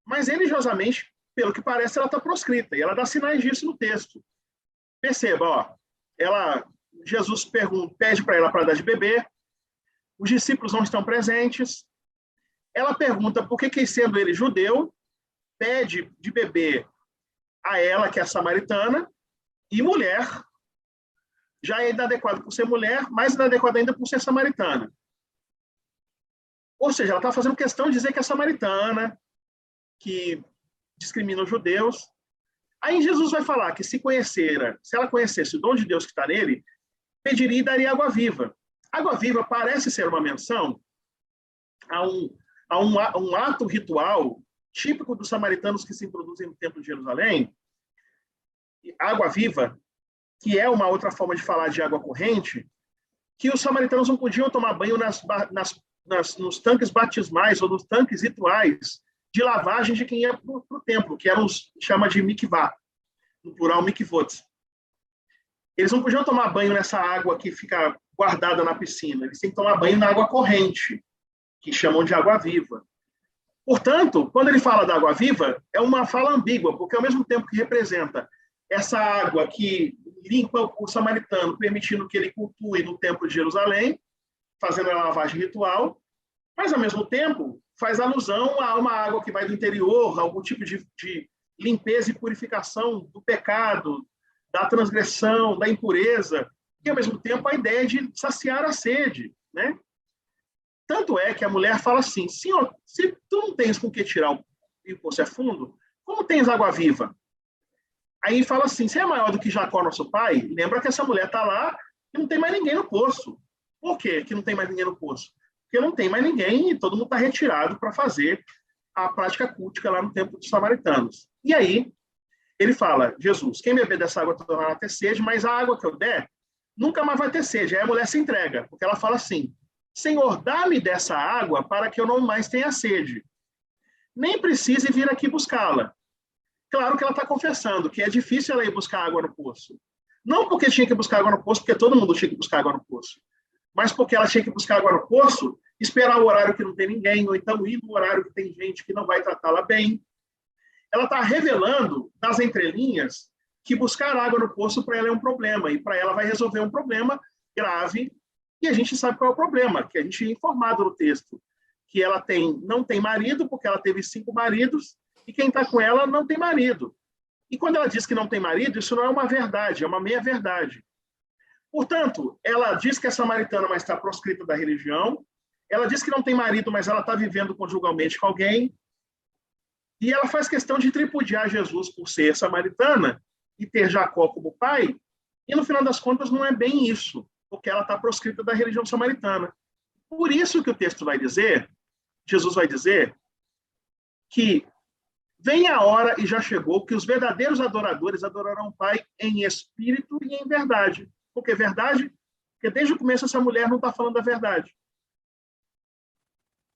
mas religiosamente, pelo que parece, ela está proscrita, e ela dá sinais disso no texto. Perceba, ó, Jesus pede para ela para dar de beber, os discípulos não estão presentes, ela pergunta por que sendo ele judeu, pede de beber a ela, que é samaritana, e mulher, já é inadequado por ser mulher, mais inadequado ainda por ser samaritana. Ou seja, ela está fazendo questão de dizer que é samaritana, que discrimina os judeus. Aí Jesus vai falar que se ela conhecesse o dom de Deus que está nele, pediria e daria água viva. Água viva parece ser uma menção a um ato ritual típico dos samaritanos que se introduzem no Templo de Jerusalém. Água viva, que é uma outra forma de falar de água corrente, que os samaritanos não podiam tomar banho nos tanques batismais ou nos tanques rituais de lavagem de quem ia para o templo, que chama de mikvah, no plural mikvot. Eles não podiam tomar banho nessa água que fica guardada na piscina, eles têm que tomar banho na água corrente, que chamam de água viva. Portanto, quando ele fala da água viva, é uma fala ambígua, porque ao mesmo tempo que representa essa água que limpa o samaritano, permitindo que ele cultue no Templo de Jerusalém, fazendo a lavagem ritual, mas ao mesmo tempo faz alusão a uma água que vai do interior, a algum tipo de limpeza e purificação do pecado, da transgressão, da impureza, e ao mesmo tempo a ideia de saciar a sede, né? Tanto é que a mulher fala assim: Senhor, se tu não tens com que tirar e o poço é fundo, como tens água viva? Aí fala assim, você é maior do que Jacó, nosso pai? Lembra que essa mulher está lá e não tem mais ninguém no poço. Por quê que não tem mais ninguém no poço? Porque não tem mais ninguém e todo mundo está retirado para fazer a prática cultica lá no templo dos samaritanos. E aí, ele fala, Jesus, quem beber dessa água tornará a ter sede, mas a água que eu der, nunca mais vai ter sede. Aí a mulher se entrega, porque ela fala assim, Senhor, dá-me dessa água para que eu não mais tenha sede. Nem precise vir aqui buscá-la. Claro que ela está confessando que é difícil ela ir buscar água no poço. Não porque tinha que buscar água no poço, porque todo mundo tinha que buscar água no poço, mas porque ela tinha que buscar água no poço, esperar o horário que não tem ninguém, ou então ir no horário que tem gente que não vai tratá-la bem. Ela está revelando, nas entrelinhas, que buscar água no poço para ela é um problema, e para ela vai resolver um problema grave, e a gente sabe qual é o problema, que a gente é informado no texto, que ela não tem marido, porque ela teve 5 maridos, e quem está com ela não tem marido. E quando ela diz que não tem marido, isso não é uma verdade, é uma meia-verdade. Portanto, ela diz que é samaritana, mas está proscrita da religião. Ela diz que não tem marido, mas ela está vivendo conjugalmente com alguém. E ela faz questão de tripudiar Jesus por ser samaritana e ter Jacó como pai. E, no final das contas, não é bem isso, porque ela está proscrita da religião samaritana. Por isso que o texto vai dizer, Jesus vai dizer, que vem a hora, e já chegou, que os verdadeiros adoradores adorarão o Pai em espírito e em verdade. Por que verdade? Porque desde o começo essa mulher não está falando a verdade.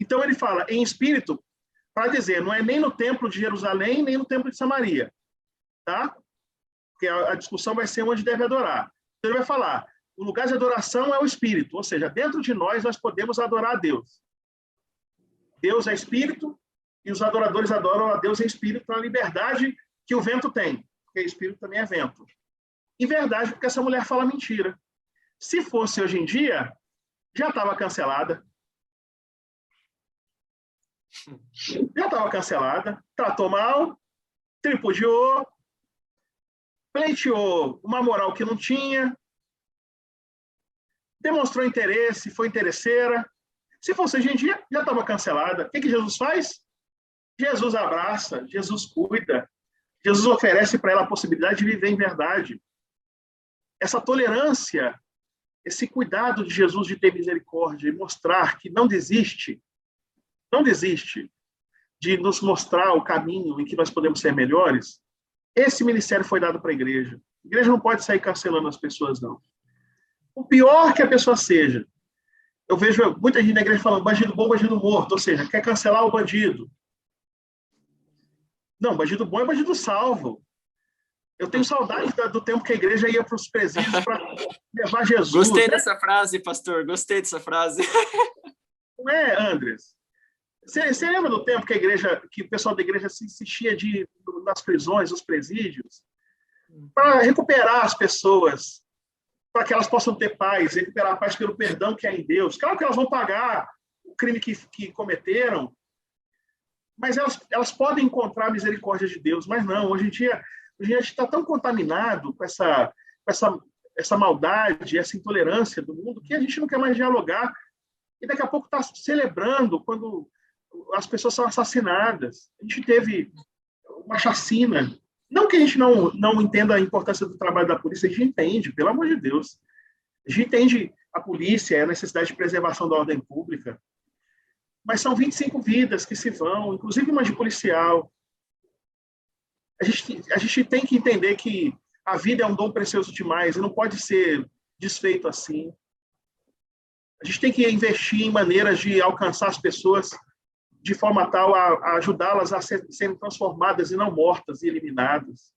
Então ele fala em espírito, para dizer, não é nem no templo de Jerusalém, nem no templo de Samaria. Tá? Porque a discussão vai ser onde deve adorar. Então ele vai falar, o lugar de adoração é o espírito, ou seja, dentro de nós podemos adorar a Deus. Deus é espírito, e os adoradores adoram a Deus em espírito na liberdade que o vento tem, porque espírito também é vento. Em verdade, porque essa mulher fala mentira. Se fosse hoje em dia, já estava cancelada. Já estava cancelada, tratou mal, tripudiou, pleiteou uma moral que não tinha, demonstrou interesse, foi interesseira. Se fosse hoje em dia, já estava cancelada. O que Jesus faz? Jesus abraça, Jesus cuida, Jesus oferece para ela a possibilidade de viver em verdade. Essa tolerância, esse cuidado de Jesus de ter misericórdia e mostrar que não desiste de nos mostrar o caminho em que nós podemos ser melhores, esse ministério foi dado para a igreja. A igreja não pode sair cancelando as pessoas, não. O pior que a pessoa seja, eu vejo muita gente na igreja falando bandido bom, bandido morto, ou seja, quer cancelar o bandido. Não, bandido bom é bandido salvo. Eu tenho saudade do tempo que a igreja ia para os presídios para levar Jesus. Gostei dessa frase, pastor. Gostei dessa frase. Não é, Andres? Você lembra do tempo que o pessoal da igreja se enchia nas prisões, nos presídios, para recuperar as pessoas, para que elas possam ter paz, recuperar a paz pelo perdão que é em Deus. Claro que elas vão pagar o crime que cometeram, mas elas podem encontrar a misericórdia de Deus, mas não. Hoje em dia a gente está tão contaminado com essa maldade, essa intolerância do mundo, que a gente não quer mais dialogar. E daqui a pouco está celebrando quando as pessoas são assassinadas. A gente teve uma chacina. Não que a gente não entenda a importância do trabalho da polícia, a gente entende, pelo amor de Deus. A gente entende a polícia, a necessidade de preservação da ordem pública. Mas são 25 vidas que se vão, inclusive uma de policial. A gente tem que entender que a vida é um dom precioso demais e não pode ser desfeito assim. A gente tem que investir em maneiras de alcançar as pessoas de forma tal a ajudá-las a serem transformadas e não mortas e eliminadas.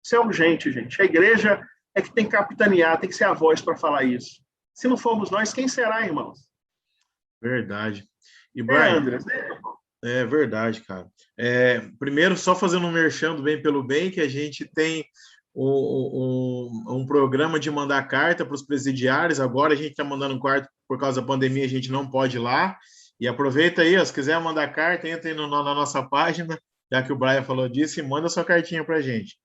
Isso é urgente, gente. A igreja é que tem que capitanear, tem que ser a voz para falar isso. Se não formos nós, quem será, irmãos? Verdade. E, Brian, Andrés, é verdade, cara. Primeiro, só fazendo um merchan do Bem pelo Bem, que a gente tem um programa de mandar carta para os presidiários. Agora a gente está mandando carta por causa da pandemia, a gente não pode ir lá. E aproveita aí, se quiser mandar carta, entra aí na nossa página, já que o Brian falou disso, e manda sua cartinha para a gente.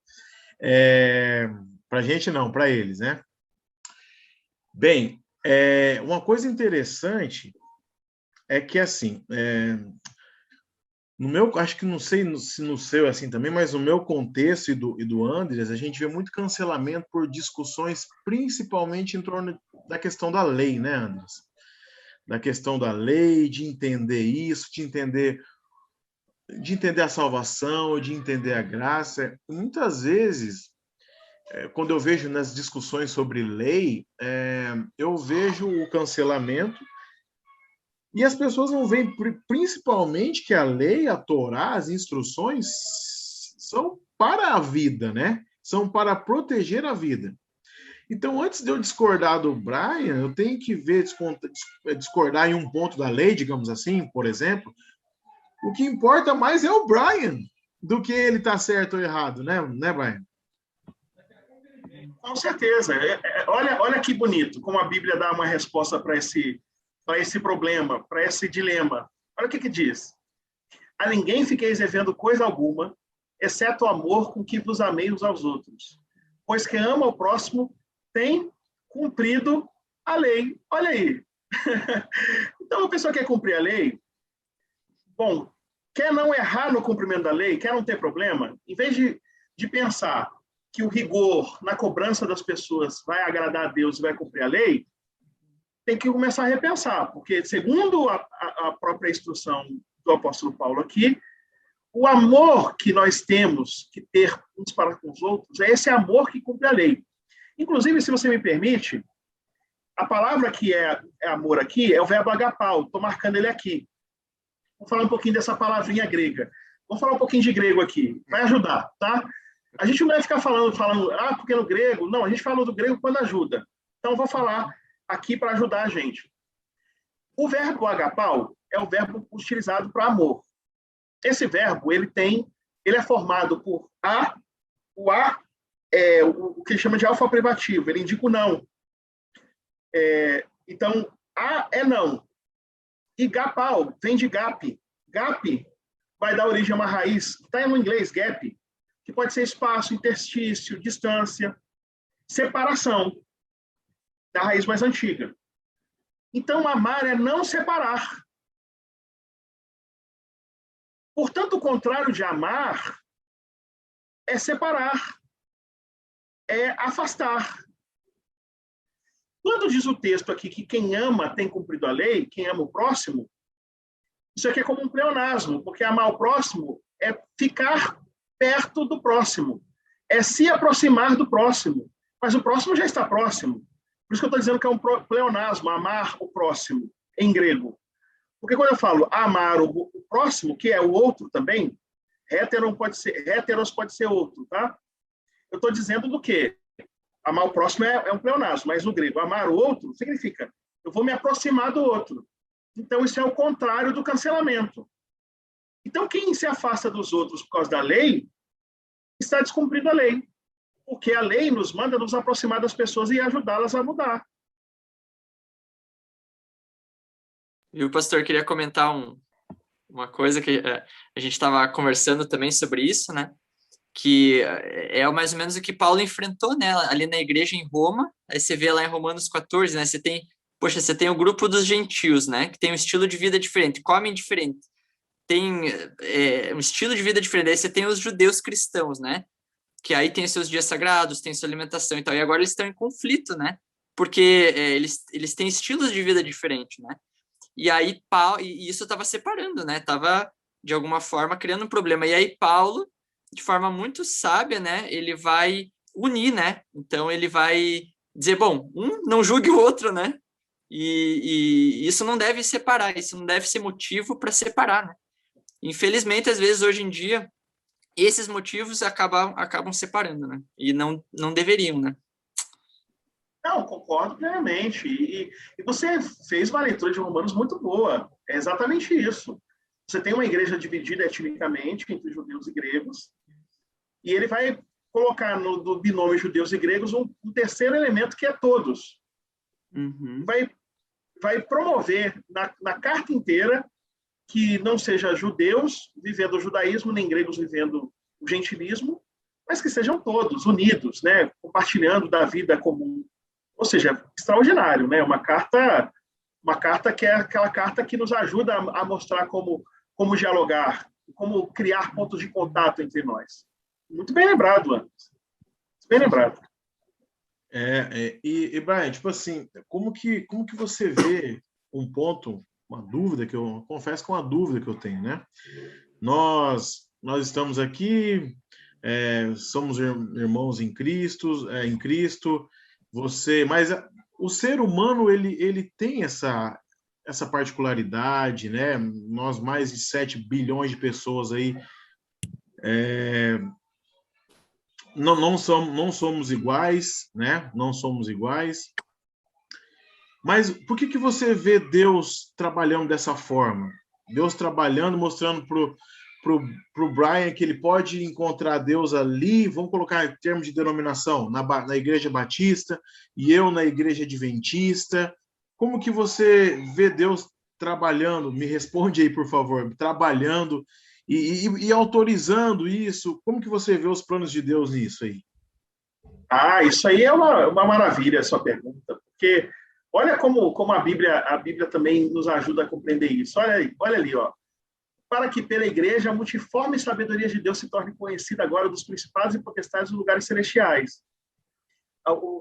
Para a gente não, para eles, né? Bem, uma coisa interessante é que, assim, No meu, acho que não sei se no seu é assim também, mas no meu contexto e do Andres, a gente vê muito cancelamento por discussões, principalmente em torno da questão da lei, né, Andres? Da questão da lei, de entender isso, de entender a salvação, de entender a graça. Muitas vezes, quando eu vejo nas discussões sobre lei, eu vejo o cancelamento e as pessoas não veem principalmente que a lei, a Torá, as instruções são para a vida, né? São para proteger a vida. Então, antes de eu discordar do Brian, eu tenho que ver, discordar em um ponto da lei, digamos assim, por exemplo. O que importa mais é o Brian do que ele está certo ou errado, né, Brian? Com certeza. Olha que bonito como a Bíblia dá uma resposta para esse problema, para esse dilema. Olha o que diz. A ninguém fiqueis devendo coisa alguma, exceto o amor com que vos amei uns aos outros. Pois quem ama o próximo tem cumprido a lei. Olha aí. Então, a pessoa quer cumprir a lei, bom, quer não errar no cumprimento da lei, quer não ter problema, em vez de pensar que o rigor na cobrança das pessoas vai agradar a Deus e vai cumprir a lei, tem que começar a repensar, porque, segundo a própria instrução do apóstolo Paulo aqui, o amor que nós temos que ter uns para com os outros é esse amor que cumpre a lei. Inclusive, se você me permite, a palavra que é amor aqui é o verbo agapau, estou marcando ele aqui. Vou falar um pouquinho dessa palavrinha grega. Vamos falar um pouquinho de grego aqui, vai ajudar, tá? A gente não vai ficar falando, porque no grego... Não, a gente fala do grego quando ajuda. Então, eu vou falar aqui para ajudar a gente. O verbo agapau é o verbo utilizado para amor. Esse verbo, ele é formado por o A é o que chama de alfa privativo, ele indica o não. Então, A é não. E gapau vem de gap. Gap vai dar origem a uma raiz, que está no inglês, gap, que pode ser espaço, interstício, distância, separação, da raiz mais antiga. Então, amar é não separar. Portanto, o contrário de amar é separar, é afastar. Quando diz o texto aqui que quem ama tem cumprido a lei, quem ama o próximo, isso aqui é como um pleonasmo, porque amar o próximo é ficar perto do próximo, é se aproximar do próximo, mas o próximo já está próximo. Por isso que eu estou dizendo que é um pleonasmo, amar o próximo, em grego. Porque quando eu falo amar o próximo, que é o outro também, héteros pode ser outro, tá? Eu estou dizendo do quê? Amar o próximo é um pleonasmo, mas no grego, amar o outro significa eu vou me aproximar do outro. Então, isso é o contrário do cancelamento. Então, quem se afasta dos outros por causa da lei, está descumprindo a lei. Porque a lei nos manda nos aproximar das pessoas e ajudá-las a mudar. E o pastor queria comentar uma coisa que a gente estava conversando também sobre isso, né? Que é mais ou menos o que Paulo enfrentou, né? Ali na igreja em Roma. Aí você vê lá em Romanos 14, né? Você tem o grupo dos gentios, né? Que tem um estilo de vida diferente, comem diferente, tem um estilo de vida diferente. Aí você tem os judeus cristãos, né? Que aí tem seus dias sagrados, tem sua alimentação e tal. E agora eles estão em conflito, né? Porque eles têm estilos de vida diferentes, né? E aí e isso estava separando, né? Tava, de alguma forma, criando um problema. E aí Paulo, de forma muito sábia, né? Ele vai unir, né? Então ele vai dizer, bom, um não julgue o outro, né? E isso não deve separar, isso não deve ser motivo para separar, né? Infelizmente, às vezes, hoje em dia, esses motivos acabam separando, né? E não deveriam, né? Não, concordo plenamente. E você fez uma leitura de Romanos muito boa. É exatamente isso. Você tem uma igreja dividida etnicamente entre judeus e gregos, e ele vai colocar no binômio judeus e gregos um terceiro elemento que é todos. Uhum. Vai promover na carta inteira que não seja judeus vivendo o judaísmo, nem gregos vivendo o gentilismo, mas que sejam todos unidos, né, compartilhando da vida comum. Ou seja, extraordinário, né? Uma carta que é aquela carta que nos ajuda a mostrar como dialogar, como criar pontos de contato entre nós. Muito bem lembrado, Anderson. Bem lembrado. E Brian, tipo assim, como que você vê um ponto, uma dúvida que eu confesso que é uma dúvida que eu tenho, né? Nós estamos aqui, somos irmãos em Cristo, mas o ser humano ele tem essa particularidade, né? Nós mais de 7 bilhões de pessoas aí não somos iguais, né? Não somos iguais. Mas por que você vê Deus trabalhando dessa forma? Deus trabalhando, mostrando pro Brian que ele pode encontrar Deus ali, vamos colocar em termos de denominação, na Igreja Batista, e eu na Igreja Adventista. Como que você vê Deus trabalhando? Me responde aí, por favor. Trabalhando e autorizando isso. Como que você vê os planos de Deus nisso aí? Isso aí é uma maravilha, a sua pergunta, porque olha como a Bíblia também nos ajuda a compreender isso. Olha ali, ó. Para que pela igreja a multiforme sabedoria de Deus se torne conhecida agora dos principados e potestades dos lugares celestiais.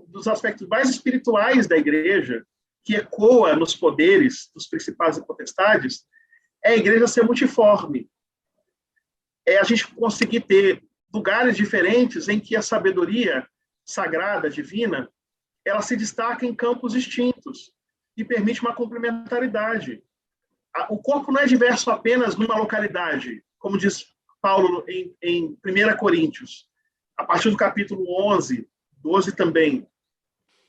Dos aspectos mais espirituais da igreja, que ecoa nos poderes dos principados e potestades, é a igreja ser multiforme. É a gente conseguir ter lugares diferentes em que a sabedoria sagrada, divina, ela se destaca em campos distintos e permite uma complementaridade. O corpo não é diverso apenas numa localidade, como diz Paulo em 1 Coríntios, a partir do capítulo 11, 12 também.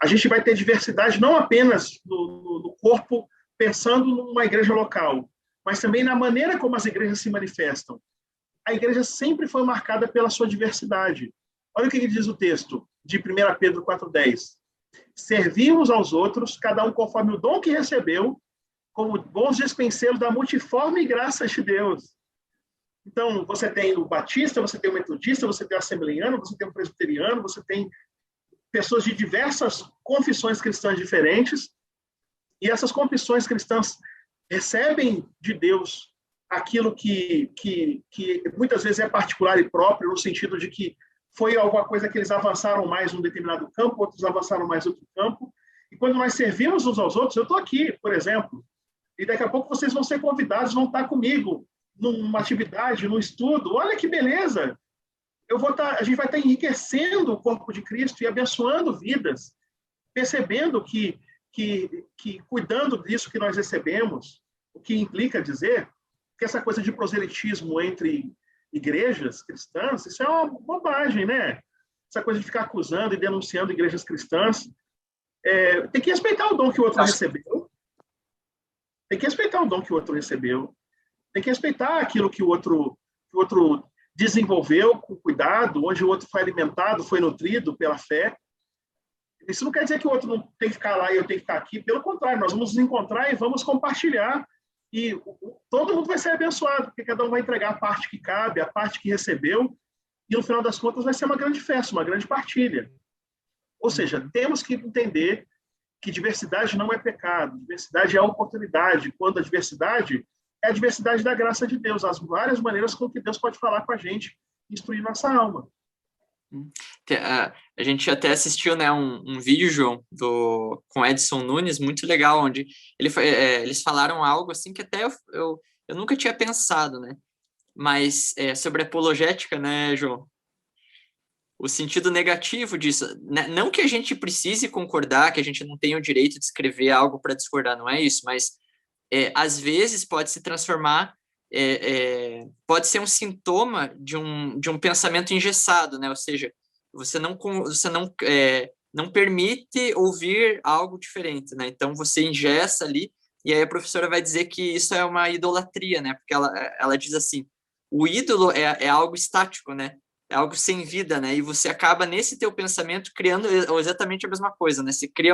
A gente vai ter diversidade não apenas no corpo, pensando numa igreja local, mas também na maneira como as igrejas se manifestam. A igreja sempre foi marcada pela sua diversidade. Olha o que diz o texto de 1 Pedro 4,10. Servimos aos outros, cada um conforme o dom que recebeu, como bons dispenseiros da multiforme graça de Deus. Então, você tem o batista, você tem o metodista, você tem o assembleiano, você tem o presbiteriano, você tem pessoas de diversas confissões cristãs diferentes, e essas confissões cristãs recebem de Deus aquilo que muitas vezes é particular e próprio, no sentido de que foi alguma coisa que eles avançaram mais num determinado campo, outros avançaram mais em outro campo. E quando nós servimos uns aos outros, eu estou aqui, por exemplo, e daqui a pouco vocês vão ser convidados, vão estar comigo numa atividade, num estudo. Olha que beleza! A gente vai estar enriquecendo o corpo de Cristo e abençoando vidas, percebendo que cuidando disso que nós recebemos, o que implica dizer que essa coisa de proselitismo entre igrejas cristãs, isso é uma bobagem, né? Essa coisa de ficar acusando e denunciando igrejas cristãs. Tem que respeitar o dom que o outro recebeu. Tem que respeitar o dom que o outro recebeu. Tem que respeitar aquilo que o outro desenvolveu com cuidado, onde o outro foi alimentado, foi nutrido pela fé. Isso não quer dizer que o outro não tem que ficar lá e eu tenho que ficar aqui. Pelo contrário, nós vamos nos encontrar e vamos compartilhar. E todo mundo vai ser abençoado, porque cada um vai entregar a parte que cabe, a parte que recebeu, e no final das contas vai ser uma grande festa, uma grande partilha. Ou seja, temos que entender que diversidade não é pecado, diversidade é oportunidade, quando a diversidade é a diversidade da graça de Deus, as várias maneiras com que Deus pode falar com a gente, instruir nossa alma. A gente até assistiu, né, um vídeo, João, com Edson Nunes, muito legal, onde eles falaram algo assim que até eu nunca tinha pensado, né? Mas sobre apologética, né, João? O sentido negativo disso. Né? Não que a gente precise concordar, que a gente não tenha o direito de escrever algo para discordar, não é isso, mas às vezes pode se transformar, pode ser um sintoma de um pensamento engessado, né? Ou seja, você não permite ouvir algo diferente, né? Então você engessa ali, e aí a professora vai dizer que isso é uma idolatria, né? Porque ela diz assim, o ídolo é algo estático, né? É algo sem vida, né? E você acaba nesse teu pensamento criando exatamente a mesma coisa, né? Você cria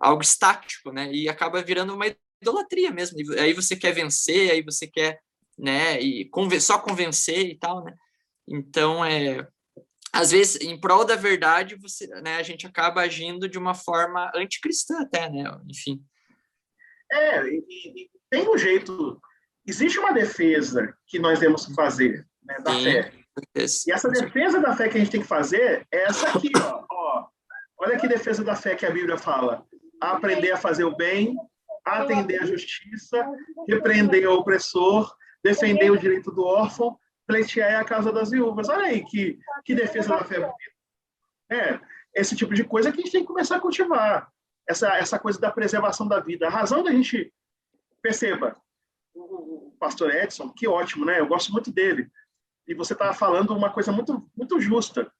algo estático, né? E acaba virando uma idolatria mesmo. E aí você quer vencer, aí você quer, né? E só convencer e tal, né? Então, às vezes, em prol da verdade, né, a gente acaba agindo de uma forma anticristã até, né? Enfim. E tem um jeito existe uma defesa que nós temos que fazer, né, da fé. E essa defesa da fé que a gente tem que fazer é essa aqui, ó. Olha que defesa da fé que a Bíblia fala. Aprender a fazer o bem, atender à justiça, repreender o opressor, defender o direito do órfão, pleitear a causa das viúvas. Olha aí que defesa da fé bonita. Esse tipo de coisa que a gente tem que começar a cultivar. Essa coisa da preservação da vida. A razão da gente... Perceba, o pastor Edson, que ótimo, né? Eu gosto muito dele. E você estava falando uma coisa muito, muito justa.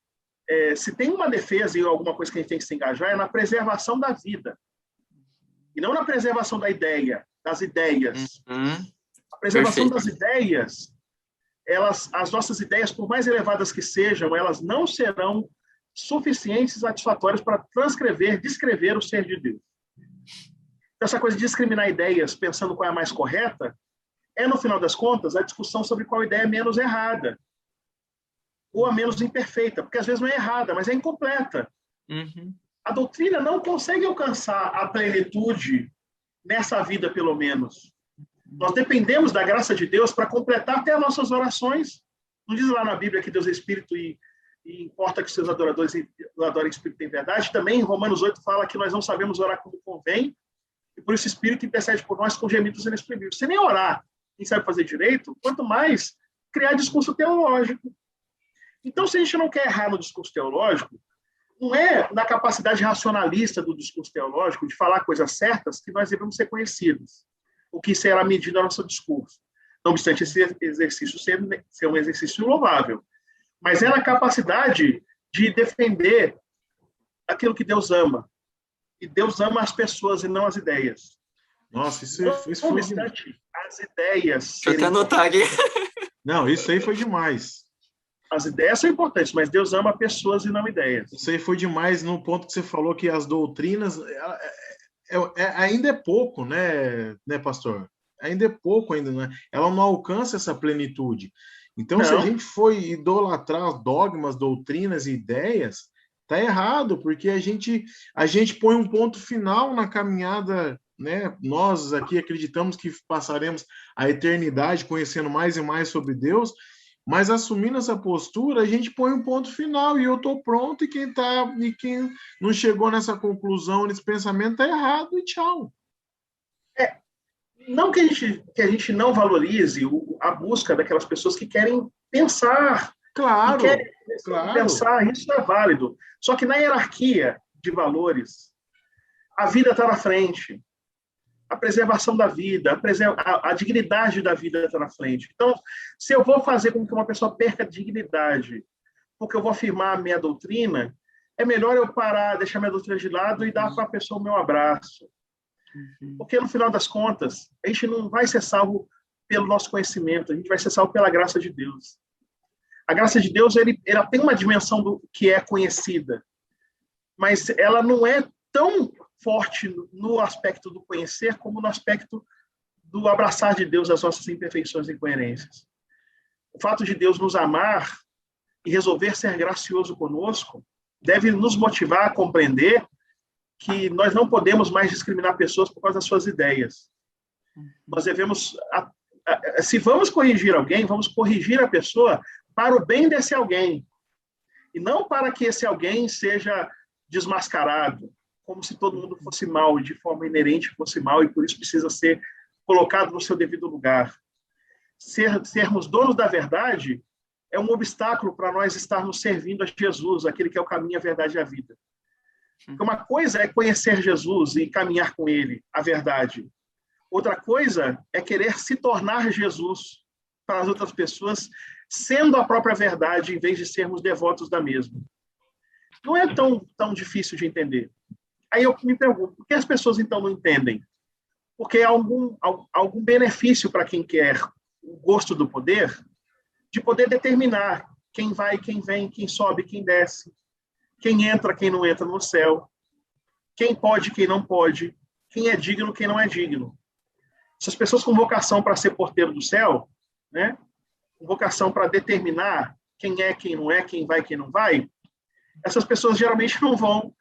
Se tem uma defesa e alguma coisa que a gente tem que se engajar, é na preservação da vida. E não na preservação da ideia, das ideias. A preservação das ideias, as nossas ideias, por mais elevadas que sejam, elas não serão suficientes e satisfatórias para descrever o ser de Deus. Então, essa coisa de discriminar ideias pensando qual é a mais correta, no final das contas, a discussão sobre qual ideia é menos errada ou a menos imperfeita, porque às vezes não é errada, mas é incompleta. A doutrina não consegue alcançar a plenitude nessa vida, pelo menos. Nós dependemos da graça de Deus para completar até as nossas orações. Não diz lá na Bíblia que Deus é Espírito e importa que seus adoradores adorem Espírito em verdade? Também em Romanos 8 fala que nós não sabemos orar como convém, e por isso o Espírito intercede por nós com gemidos inexprimíveis. Sem nem orar, quem sabe fazer direito, quanto mais criar discurso teológico. Então, se a gente não quer errar no discurso teológico, não é na capacidade racionalista do discurso teológico de falar coisas certas que nós devemos ser conhecidos, o que será medido ao nosso discurso. Não obstante esse exercício ser um exercício louvável, mas é na capacidade de defender aquilo que Deus ama. E Deus ama as pessoas e não as ideias. Nossa, isso não obstante as ideias... Deixa eu até anotar aqui. Não, isso aí foi demais. As ideias são importantes, mas Deus ama pessoas e não ideias. Isso aí foi demais no ponto que você falou que as doutrinas ainda é pouco, né, pastor? Ainda é pouco, né? Ela não alcança essa plenitude. Então, se a gente for idolatrar dogmas, doutrinas e ideias, tá errado, porque a gente põe um ponto final na caminhada, né? Nós aqui acreditamos que passaremos a eternidade conhecendo mais e mais sobre Deus, mas assumindo essa postura, a gente põe um ponto final e eu estou pronto, e quem não chegou nessa conclusão, nesse pensamento, está errado e tchau. Não que a gente não valorize a busca daquelas pessoas que querem pensar. Claro, pensar, isso é válido. Só que na hierarquia de valores, a vida está na frente. A preservação da vida, a dignidade da vida está na frente. Então, se eu vou fazer com que uma pessoa perca a dignidade, porque eu vou afirmar a minha doutrina, é melhor eu parar, deixar minha doutrina de lado e dar para a pessoa o meu abraço. Porque, no final das contas, a gente não vai ser salvo pelo nosso conhecimento, a gente vai ser salvo pela graça de Deus. A graça de Deus, ela tem uma dimensão do que é conhecida, mas ela não é tão forte no aspecto do conhecer como no aspecto do abraçar de Deus as nossas imperfeições e incoerências. O fato de Deus nos amar e resolver ser gracioso conosco deve nos motivar a compreender que nós não podemos mais discriminar pessoas por causa das suas ideias. Nós devemos, se vamos corrigir alguém, vamos corrigir a pessoa para o bem desse alguém, e não para que esse alguém seja desmascarado, como se todo mundo fosse mal, de forma inerente fosse mal, e por isso precisa ser colocado no seu devido lugar. Sermos donos da verdade é um obstáculo para nós estarmos servindo a Jesus, aquele que é o caminho, a verdade e a vida. Porque uma coisa é conhecer Jesus e caminhar com ele, a verdade. Outra coisa é querer se tornar Jesus para as outras pessoas, sendo a própria verdade, em vez de sermos devotos da mesma. Não é tão difícil de entender. Aí eu me pergunto, por que as pessoas então não entendem? Porque há algum benefício para quem quer o gosto do poder, de poder determinar quem vai, quem vem, quem sobe, quem desce, quem entra, quem não entra no céu, quem pode, quem não pode, quem é digno, quem não é digno. Essas pessoas com vocação para ser porteiro do céu, né? Com vocação para determinar quem é, quem não é, quem vai, quem não vai, essas pessoas geralmente não vão.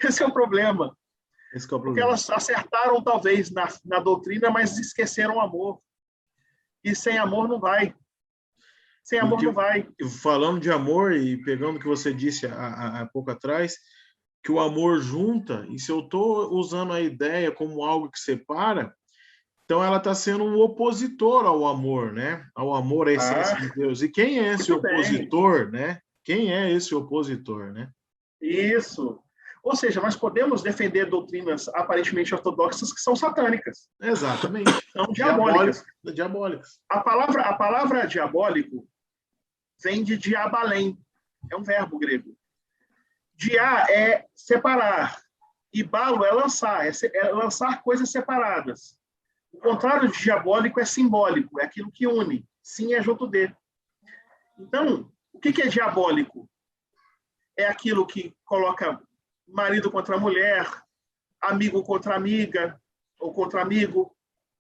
Esse é o problema. Porque elas acertaram, talvez, na doutrina, mas esqueceram o amor. E sem amor não vai. Sem amor não vai. Falando de amor e pegando o que você disse há pouco atrás, que o amor junta, e se eu estou usando a ideia como algo que separa, então ela está sendo um opositor ao amor, né? Ao amor, à essência de Deus. E quem é esse opositor, né? Quem é esse opositor, né? Isso. Ou seja, nós podemos defender doutrinas aparentemente ortodoxas que são satânicas. Exatamente. São diabólicas. Diabólicas. A palavra diabólico vem de diabalém. É um verbo grego. Dia é separar. E balo é lançar. É lançar coisas separadas. O contrário de diabólico é simbólico. É aquilo que une. Sim é junto de. Então, o que é diabólico? É aquilo que coloca marido contra mulher, amigo contra amiga, ou contra amigo,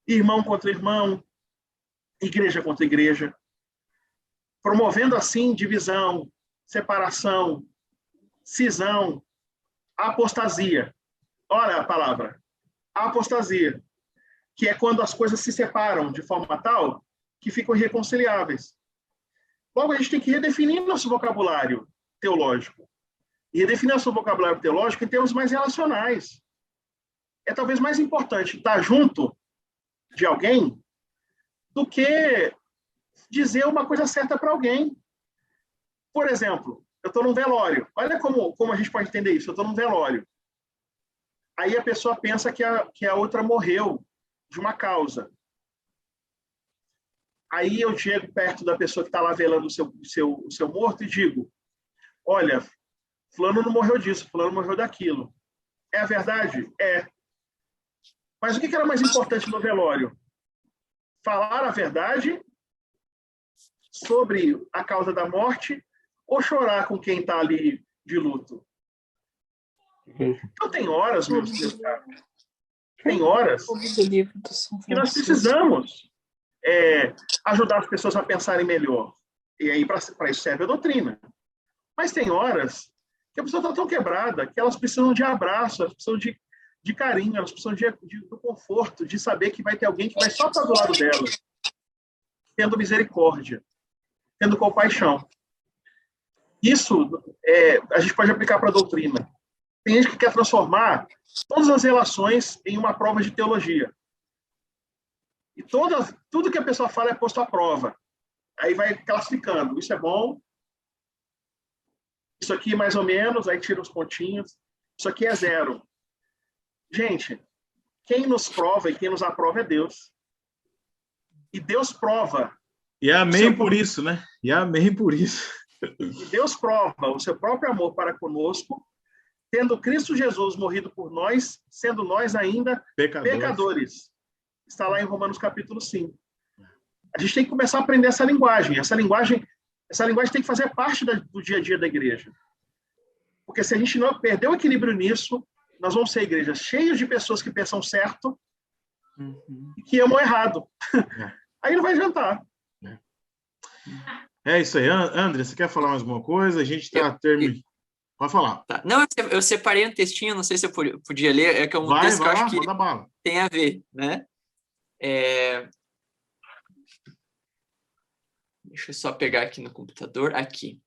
irmão contra irmão, igreja contra igreja, promovendo assim divisão, separação, cisão, apostasia. Olha a palavra, apostasia, que é quando as coisas se separam de forma tal que ficam irreconciliáveis. Logo, a gente tem que redefinir nosso vocabulário teológico. E redefinir nosso vocabulário teológico em termos mais relacionais. É talvez mais importante estar junto de alguém do que dizer uma coisa certa para alguém. Por exemplo, eu estou num velório. Olha como a gente pode entender isso. Eu estou num velório. Aí a pessoa pensa que a outra morreu de uma causa. Aí eu chego perto da pessoa que está lá velando o seu morto e digo, olha, fulano não morreu disso, fulano morreu daquilo. É a verdade? É. Mas o que era mais importante no velório? Falar a verdade sobre a causa da morte ou chorar com quem está ali de luto? Então tem horas, meus caros, tem horas que nós precisamos ajudar as pessoas a pensarem melhor. E aí para isso serve a doutrina. Mas tem horas que a pessoa está tão quebrada que elas precisam de abraço, elas precisam de carinho, elas precisam do conforto, de saber que vai ter alguém que vai só estar do lado dela, tendo misericórdia, tendo compaixão. Isso a gente pode aplicar para a doutrina. Tem gente que quer transformar todas as relações em uma prova de teologia. E tudo que a pessoa fala é posto à prova. Aí vai classificando. Isso é bom, isso aqui mais ou menos, aí tira os pontinhos. Isso aqui é 0. Gente, quem nos prova e quem nos aprova é Deus. E Deus prova. E amém por isso, né? E amém por isso. E Deus prova o seu próprio amor para conosco, tendo Cristo Jesus morrido por nós, sendo nós ainda pecadores. Está lá em Romanos capítulo 5. A gente tem que começar a aprender essa linguagem. Essa linguagem tem que fazer parte do dia a dia da igreja. Porque se a gente não perder o equilíbrio nisso, nós vamos ser igrejas cheias de pessoas que pensam certo e que amam errado. Aí não vai adiantar. É isso aí. André, você quer falar mais alguma coisa? A gente está terminando. Pode falar. Tá. Não, eu separei um textinho, não sei se eu podia ler, é que é um texto que eu acho que tem a ver, né? Deixa eu só pegar aqui no computador. Aqui.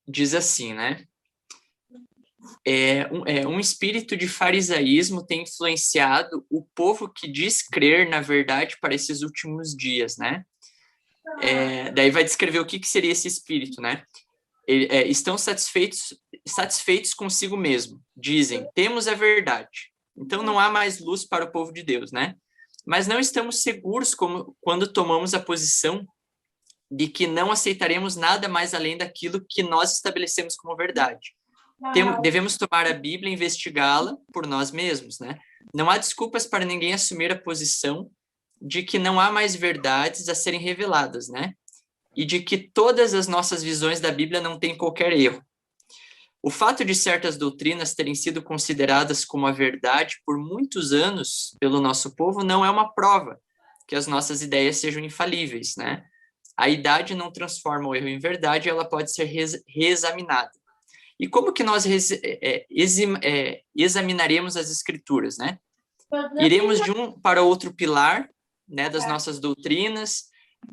Diz assim, né? Um espírito de farisaísmo tem influenciado o povo que diz crer na verdade para esses últimos dias, né? Daí vai descrever o que seria esse espírito, né? Estão satisfeitos consigo mesmo. Dizem, temos a verdade. Então não há mais luz para o povo de Deus, né? Mas não estamos seguros quando tomamos a posição de que não aceitaremos nada mais além daquilo que nós estabelecemos como verdade. Devemos tomar a Bíblia e investigá-la por nós mesmos, né? Não há desculpas para ninguém assumir a posição de que não há mais verdades a serem reveladas, né? E de que todas as nossas visões da Bíblia não têm qualquer erro. O fato de certas doutrinas terem sido consideradas como a verdade por muitos anos pelo nosso povo não é uma prova que as nossas ideias sejam infalíveis, né? A idade não transforma o erro em verdade, ela pode ser reexaminada. E como que nós examinaremos as escrituras, né? Iremos de um para outro pilar né, das nossas doutrinas,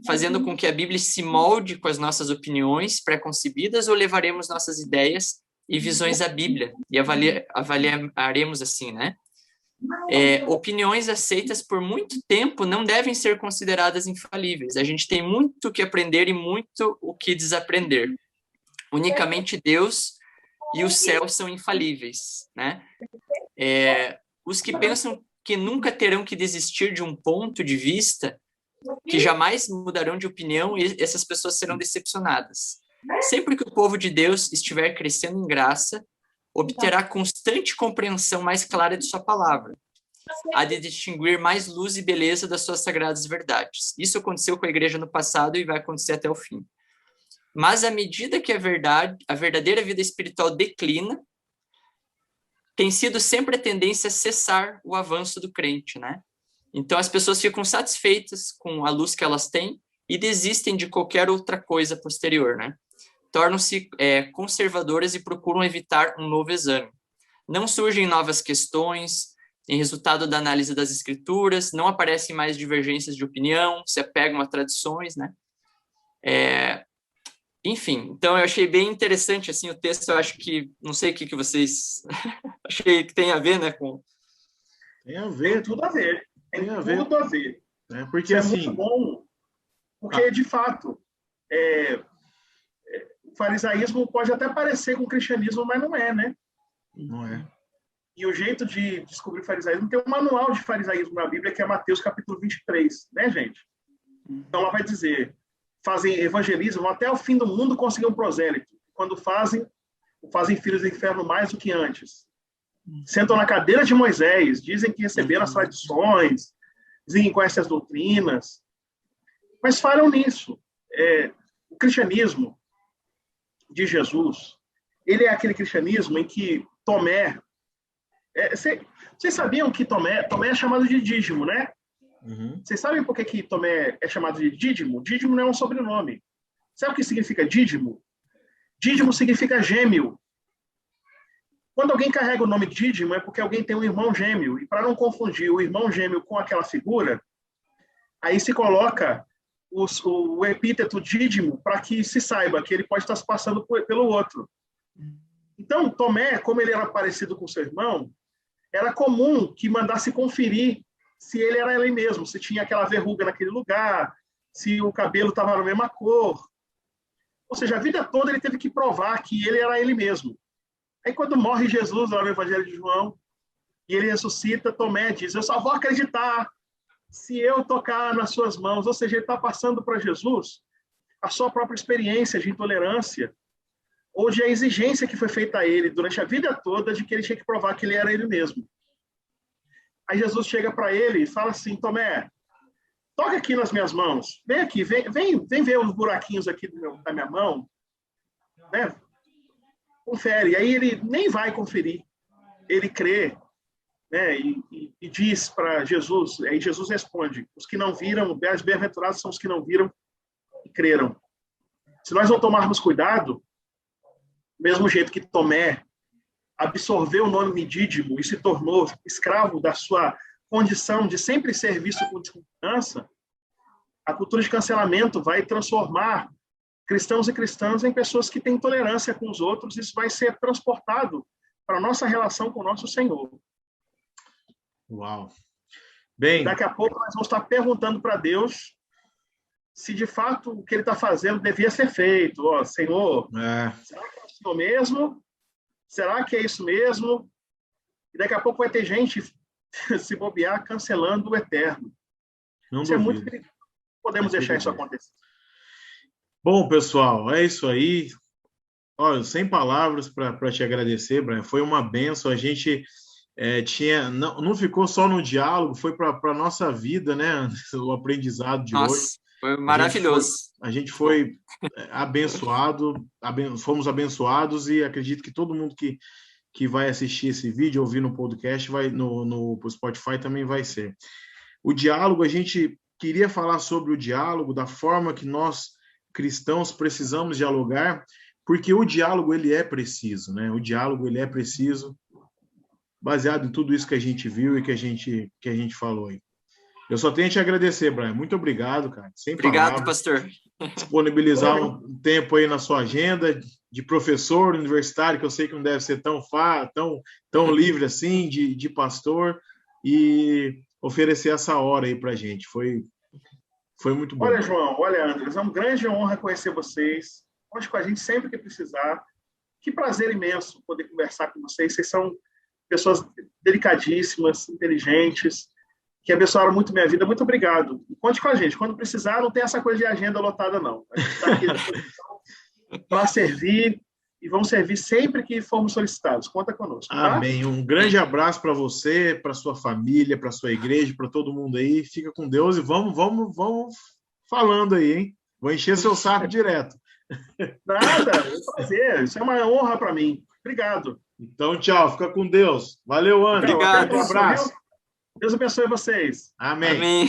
fazendo com que a Bíblia se molde com as nossas opiniões pré-concebidas, ou levaremos nossas ideias e visões à Bíblia e avaliaremos assim, né? Opiniões aceitas por muito tempo não devem ser consideradas infalíveis. A gente tem muito o que aprender e muito o que desaprender. Unicamente Deus e o céu são infalíveis, né? Os que pensam que nunca terão que desistir de um ponto de vista, que jamais mudarão de opinião, essas pessoas serão decepcionadas. Sempre que o povo de Deus estiver crescendo em graça, obterá constante compreensão mais clara de sua palavra, há de distinguir mais luz e beleza das suas sagradas verdades. Isso aconteceu com a igreja no passado e vai acontecer até o fim. Mas à medida que a verdadeira vida espiritual declina, tem sido sempre a tendência a cessar o avanço do crente, né? Então as pessoas ficam satisfeitas com a luz que elas têm e desistem de qualquer outra coisa posterior, né? Tornam-se conservadoras e procuram evitar um novo exame. Não surgem novas questões em resultado da análise das escrituras, não aparecem mais divergências de opinião, se apegam a tradições, né? Enfim, então eu achei bem interessante assim o texto. Eu acho que, não sei o que vocês achei que tem a ver, né, com... Tem a ver, Tem tudo a ver. Tem tudo a ver. Porque Isso é muito bom, porque, de fato, o farisaísmo pode até parecer com o cristianismo, mas não é, né? Não é. E o jeito de descobrir o farisaísmo, tem um manual de farisaísmo na Bíblia, que é Mateus capítulo 23, né, gente? Então, ela vai dizer, evangelizam até o fim do mundo conseguir um prosélito. Quando fazem filhos do inferno mais do que antes. Sentam na cadeira de Moisés, dizem que receberam as tradições, dizem que conhecem as doutrinas, mas falham nisso. O cristianismo de Jesus, ele é aquele cristianismo em que Tomé... Vocês sabiam que Tomé é chamado de Dídimo, né? Uhum. Vocês sabem por que Tomé é chamado de Dídimo? Dídimo não é um sobrenome. Sabe o que significa Dídimo? Dídimo significa gêmeo. Quando alguém carrega o nome Dídimo, é porque alguém tem um irmão gêmeo. E para não confundir o irmão gêmeo com aquela figura, aí se coloca o epíteto Dídimo para que se saiba que ele pode estar se passando pelo outro. Então, Tomé, como ele era parecido com seu irmão, era comum que mandasse conferir se ele era ele mesmo, se tinha aquela verruga naquele lugar, se o cabelo estava na mesma cor. Ou seja, a vida toda ele teve que provar que ele era ele mesmo. Aí quando morre Jesus lá no Evangelho de João, e ele ressuscita, Tomé diz, eu só vou acreditar se eu tocar nas suas mãos. Ou seja, ele está passando para Jesus a sua própria experiência de intolerância, ou de a exigência que foi feita a ele durante a vida toda de que ele tinha que provar que ele era ele mesmo. Aí Jesus chega para ele e fala assim, Tomé, toca aqui nas minhas mãos, vem aqui, vem ver os buraquinhos aqui da minha mão, né? Confere. Aí ele nem vai conferir, ele crê, né? E diz para Jesus, aí Jesus responde, os que não viram, bem-aventurados são os que não viram e creram. Se nós não tomarmos cuidado, do mesmo jeito que Tomé absorveu o nome Dídimo e se tornou escravo da sua condição de sempre ser visto com desconfiança, a cultura de cancelamento vai transformar cristãos e cristãs em pessoas que têm intolerância com os outros. Isso vai ser transportado para a nossa relação com o nosso Senhor. Uau! Bem, daqui a pouco nós vamos estar perguntando para Deus se de fato o que ele está fazendo devia ser feito. Ó, Senhor, será que é o Senhor mesmo? Será que é isso mesmo? E daqui a pouco vai ter gente, se bobear, cancelando o eterno. Não isso duvido. É muito perigoso. Podemos deixar isso acontecer. Bom, pessoal, é isso aí. Olha, sem palavras para te agradecer, Brian. Foi uma bênção. A gente não ficou só no diálogo, foi para a nossa vida, né? O aprendizado de hoje. Foi maravilhoso. A gente foi abençoado, fomos abençoados, e acredito que todo mundo que vai assistir esse vídeo, ouvir no podcast, no Spotify também vai ser. O diálogo, a gente queria falar sobre o diálogo, da forma que nós, cristãos, precisamos dialogar, porque o diálogo, ele é preciso, né? O diálogo, ele é preciso, baseado em tudo isso que a gente viu e que a gente falou aí. Eu só tenho a te agradecer, Brian. Muito obrigado, cara. Sem Obrigado, palavras. pastor. Disponibilizar um tempo aí na sua agenda de professor universitário, que eu sei que não deve ser tão livre assim, de pastor, e oferecer essa hora aí pra gente. Foi muito bom. Olha, João, olha, Andres, é uma grande honra conhecer vocês. Conte com a gente sempre que precisar. Que prazer imenso poder conversar com vocês. Vocês são pessoas delicadíssimas, inteligentes, que abençoaram muito minha vida. Muito obrigado. E conte com a gente. Quando precisar, não tem essa coisa de agenda lotada, não. A gente está aqui para servir e vamos servir sempre que formos solicitados. Conta conosco. Tá? Amém. Um grande abraço para você, para sua família, para sua igreja, para todo mundo aí. Fica com Deus e vamos falando aí, hein? Vou encher seu saco direto. Nada, é um prazer. Isso é uma honra para mim. Obrigado. Então, tchau. Fica com Deus. Valeu, André. Obrigado. Um abraço. Deus abençoe vocês. Amém. Amém.